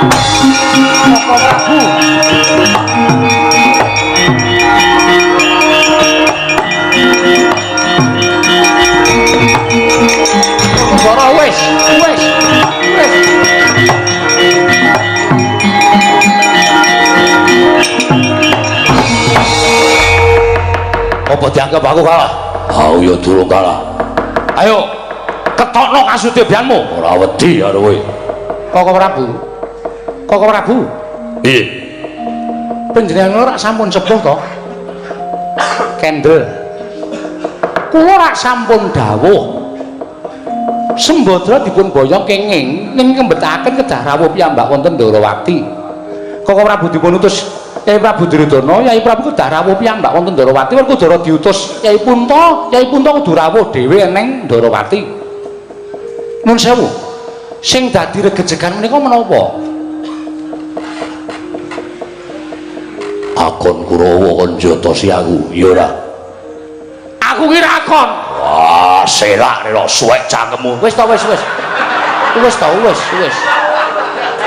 Koko Prabu. Ora wis, wis. Apa dianggap aku kalah? Aku ya durung kalah. Ayo, ketokno kasudewanmu. Ora wedi karo kowe. Koko Prabu. Koko Prabu, Piye? panjenengan ora sampun sepuh to? Kendel. Kula rak sampun dawuh. Sembadra dipun boyong kenging ning ngembetaken kedah rawuh piyambak wonten Ndarawati. Koko Prabu dipun utus Kyai Prabu Duryudana, Kyai Prabu kedah rawuh piyambak wonten Ndarawati. Werkudara diutus Kyai Punta kudu rawuh dhewe ning Ndarawati. Nun sewu. Sing dadi regejegan menika menapa? Akon Kurawa kon jotosi aku, ya ora. Aku ki rakon. Wah, serak rek suwek cangkemmu. Wis ta, wis. Wis ta, wis.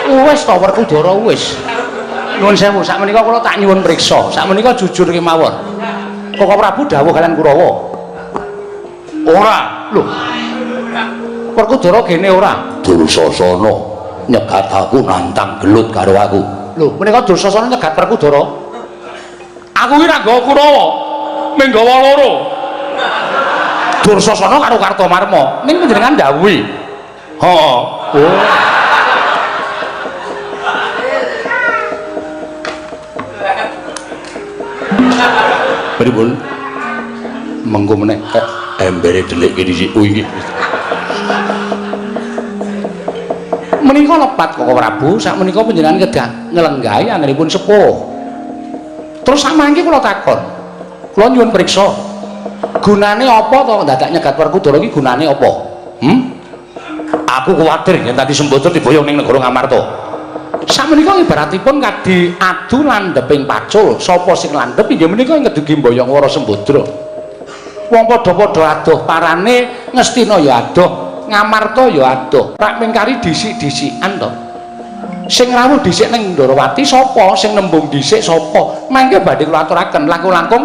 Wis ta Werkudara wis. Nuwun sewu, sakmenika kula tak nyuwun priksa. Sakmenika jujur kemawon. Koko Prabu dawuh kalian Kurawa. Ora, lho. Werkudara gene ora. Dursasana nyegat aku nantang gelut karo aku. Lho, menika Dursasana nyegat Werkudara. Aku ki ra nggawa Kurawa, mung nggawa loro. Dursasana karo Kartamarma. Ning panjenengan dawuhi. Heeh. Oh. Pripun? Mengko meneh embere delikke dhisik iki. Menika lepat Koko Prabu, sakmenika panjenengan kedah nglenggahi anggenipun sepuh. Terus samangke kula takon. Kula nyuwun priksa. Gunane apa to dadak nyegat Werkudara iki gunane apa? Aku kuwatir yen tadi Sembadra diboyong ning negara Ngamarta. Sakmenika ibaratipun kadi adu landheping pacul, sapa sing landhep inggih menika ngedugi mboyong Wara Sembadra. Wong padha-padha adoh parane Ngastina ya adoh, Ngamarta ya adoh. Rak mingkari dhisik-dhisikan to. Sing rawuh dhisik ning Ndarawati sapa? Sing nembung dhisik sapa? Mangke badhe kula aturaken langkung-langkung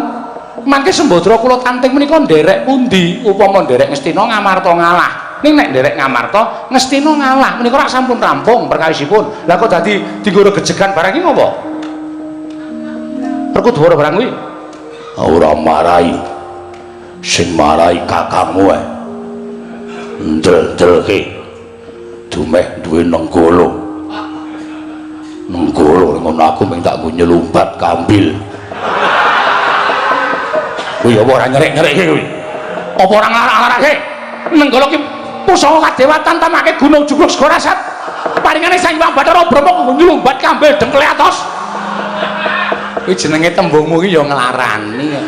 mangke Sembadra kula tanting menika nderek pundi? Upama nderek Ngastina Ngamarta ngalah. ning nek nderek Ngamarta Ngastina ngalah menika rak sampun rampung perkawisipun lah kok dadi digoro gejegan barang iki ngopo Werkudara barang kuwi ora marahi sing marahi kakangmu ae ndel-ndelke dumeh duwe nenggala ngono aku mung tak nyelumbat kambil kuwi apa ora nyerek-nyerekke kuwi apa ora nglarang-larangke nenggala ki pusaka kadewatan tamake gunung jugruk segorasat paringane Sang Hyang Bathara Brahma nyelumbat kambil dengkle atos kuwi jenenge tembungmu iki ya nglarani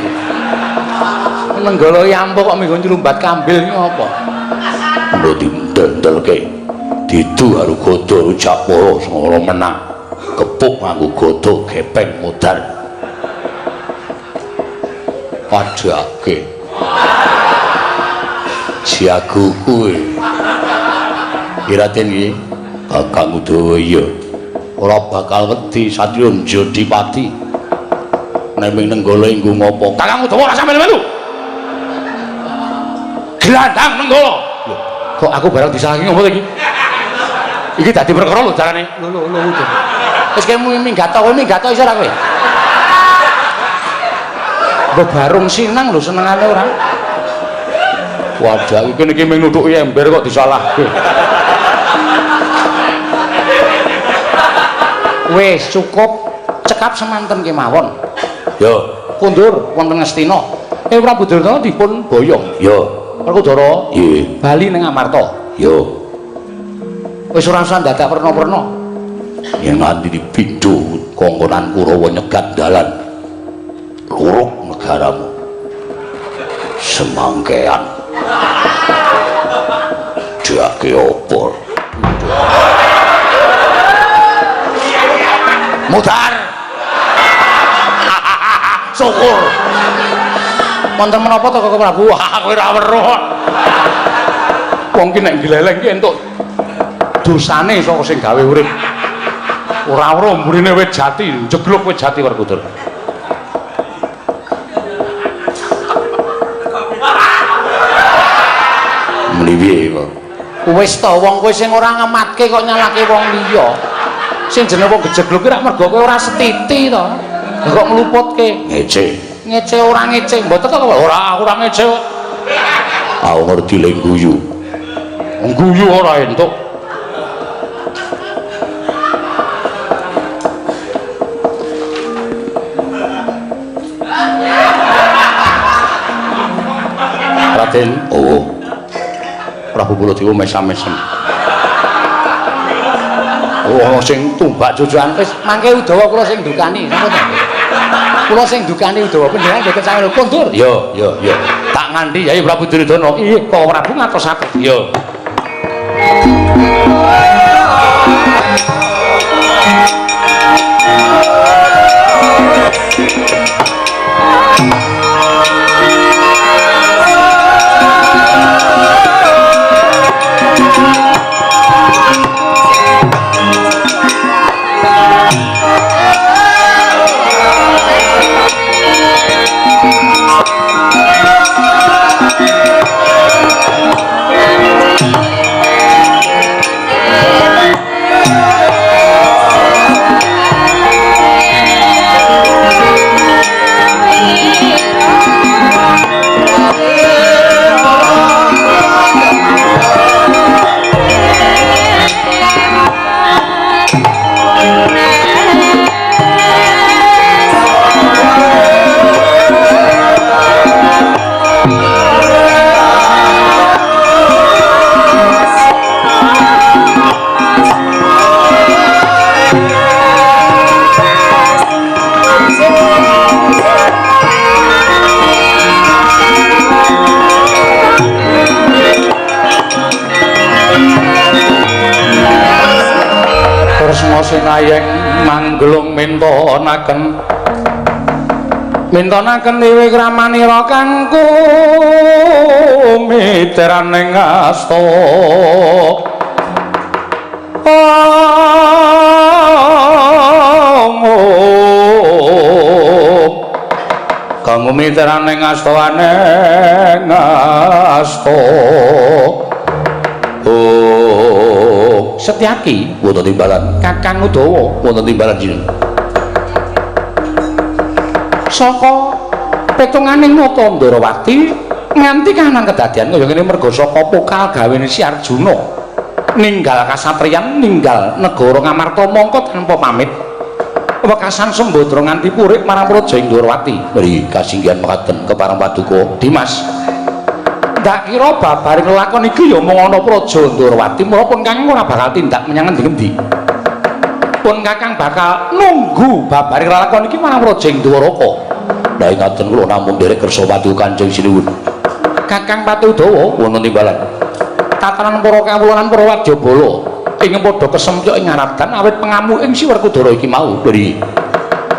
nenggala yampuk kok minggo nyelumbat kambil iki apa lho dindel-ndelke didu karo gada Japara sing menang kepuk nganggo gada gepeng modal padake jago kuwi Raden iki Kakang Udawaya ora bakal wedi Satya Jodipati nek ming nenggala engko ngopo Kakang Udawa ora sampe melu gelandang nenggala kok aku barang disalahke ngopo iki iki dadi perkara lho carane lho wis kowe minggato iso ora kowe bebarung sinang lho senengane ora wadah iki niki ming nutuki ember kok disalahke wis cukup cekap semanten kemawon ya kundur wonten Ngastina Prabu Duryudana dipun boyong ya Werkudara nggih bali ning Amarta ya wis ora usah dadak perna-perna yang nganti dipindho kongkonan Kurawa nyegat dalan luruk negaramu semangkean jake opor mudar syukur wonten menapa to Kakang Prabu kowe ora weruh wong ki nek gleleng ki entuk dosane saka sing gawe urip ora weruh mburine wit jati jegluk wit jati Werkudara mliwi kok wis to wong kowe sing ora ngematke kok nyalahke wong liya sing jenenge wong gejegluk ki rak mergo kowe ora setiti to kok ngluputke ngece ora ngece mboten to ora aku ora ngece kok aku ngerti lek guyu guyu ora entuk Raden oh Prabu Baladewa mesam-mesem oh sing tumbak jujukan wis mangke Udawa kula sing ndukani sampun to kula sing ndukani Udawa panjenengan mboten saged kondur ya tak nganti Yai Prabu Duryudana iya kok Prabu ngatosaken ya Sinayeng manggelung mintonaken dewe kramanira kanggo miteraning asta kanggo miteraning asta Setyaki wonten timbalan Kakang Udawa wonten timbalan jineng saka petunganing nata Ndarawati nganti kahanan kedadian kaya ngene merga saka pokal gawene Si Arjuna ninggal kasatriyan ninggal negara Ngamarta mongko tanpa pamit wekasan Sembadra nganti purik marang Praja Ndarawati. mriki kasinggihan mekaten kepareng paduka Dimas ndak kira babaring lakon iki ya mung ana Praja Ndarawati mula pun Kakang ora bakal tindak menyang endi-endi pun Kakang bakal nunggu babaring lakon iki marang Praja Dwaraka. Lah ngaten kula namung nderek kersa paduka Kanjeng Sinuwun Kakang Patudawa wonten timbalan tatanan para kawulanan para wadyabala ing padha kesempyuk ing ngaradan awit pengamu ing Si Werkudara iki mau. mriki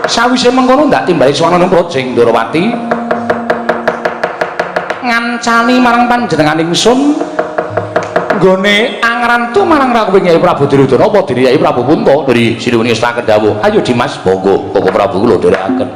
Sawise mengkono ndak timbali swanana Praja Ndarawati ngancani marang panjenengan ingsun nggone angrantu marang rawuh Nyai Prabu Duryudana apa diri Nyai Prabu Punta. mriki sinuwun ngestaken dawuh Ayo Dimas, monggo Bapak Prabu kula nderekaken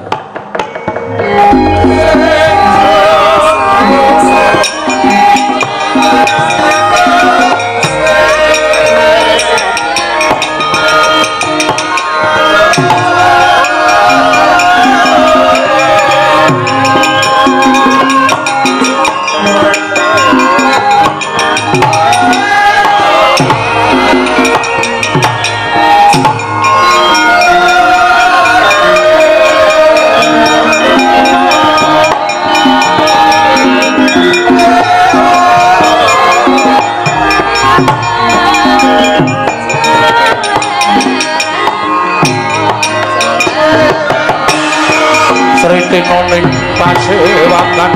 Sriting ning pasewangan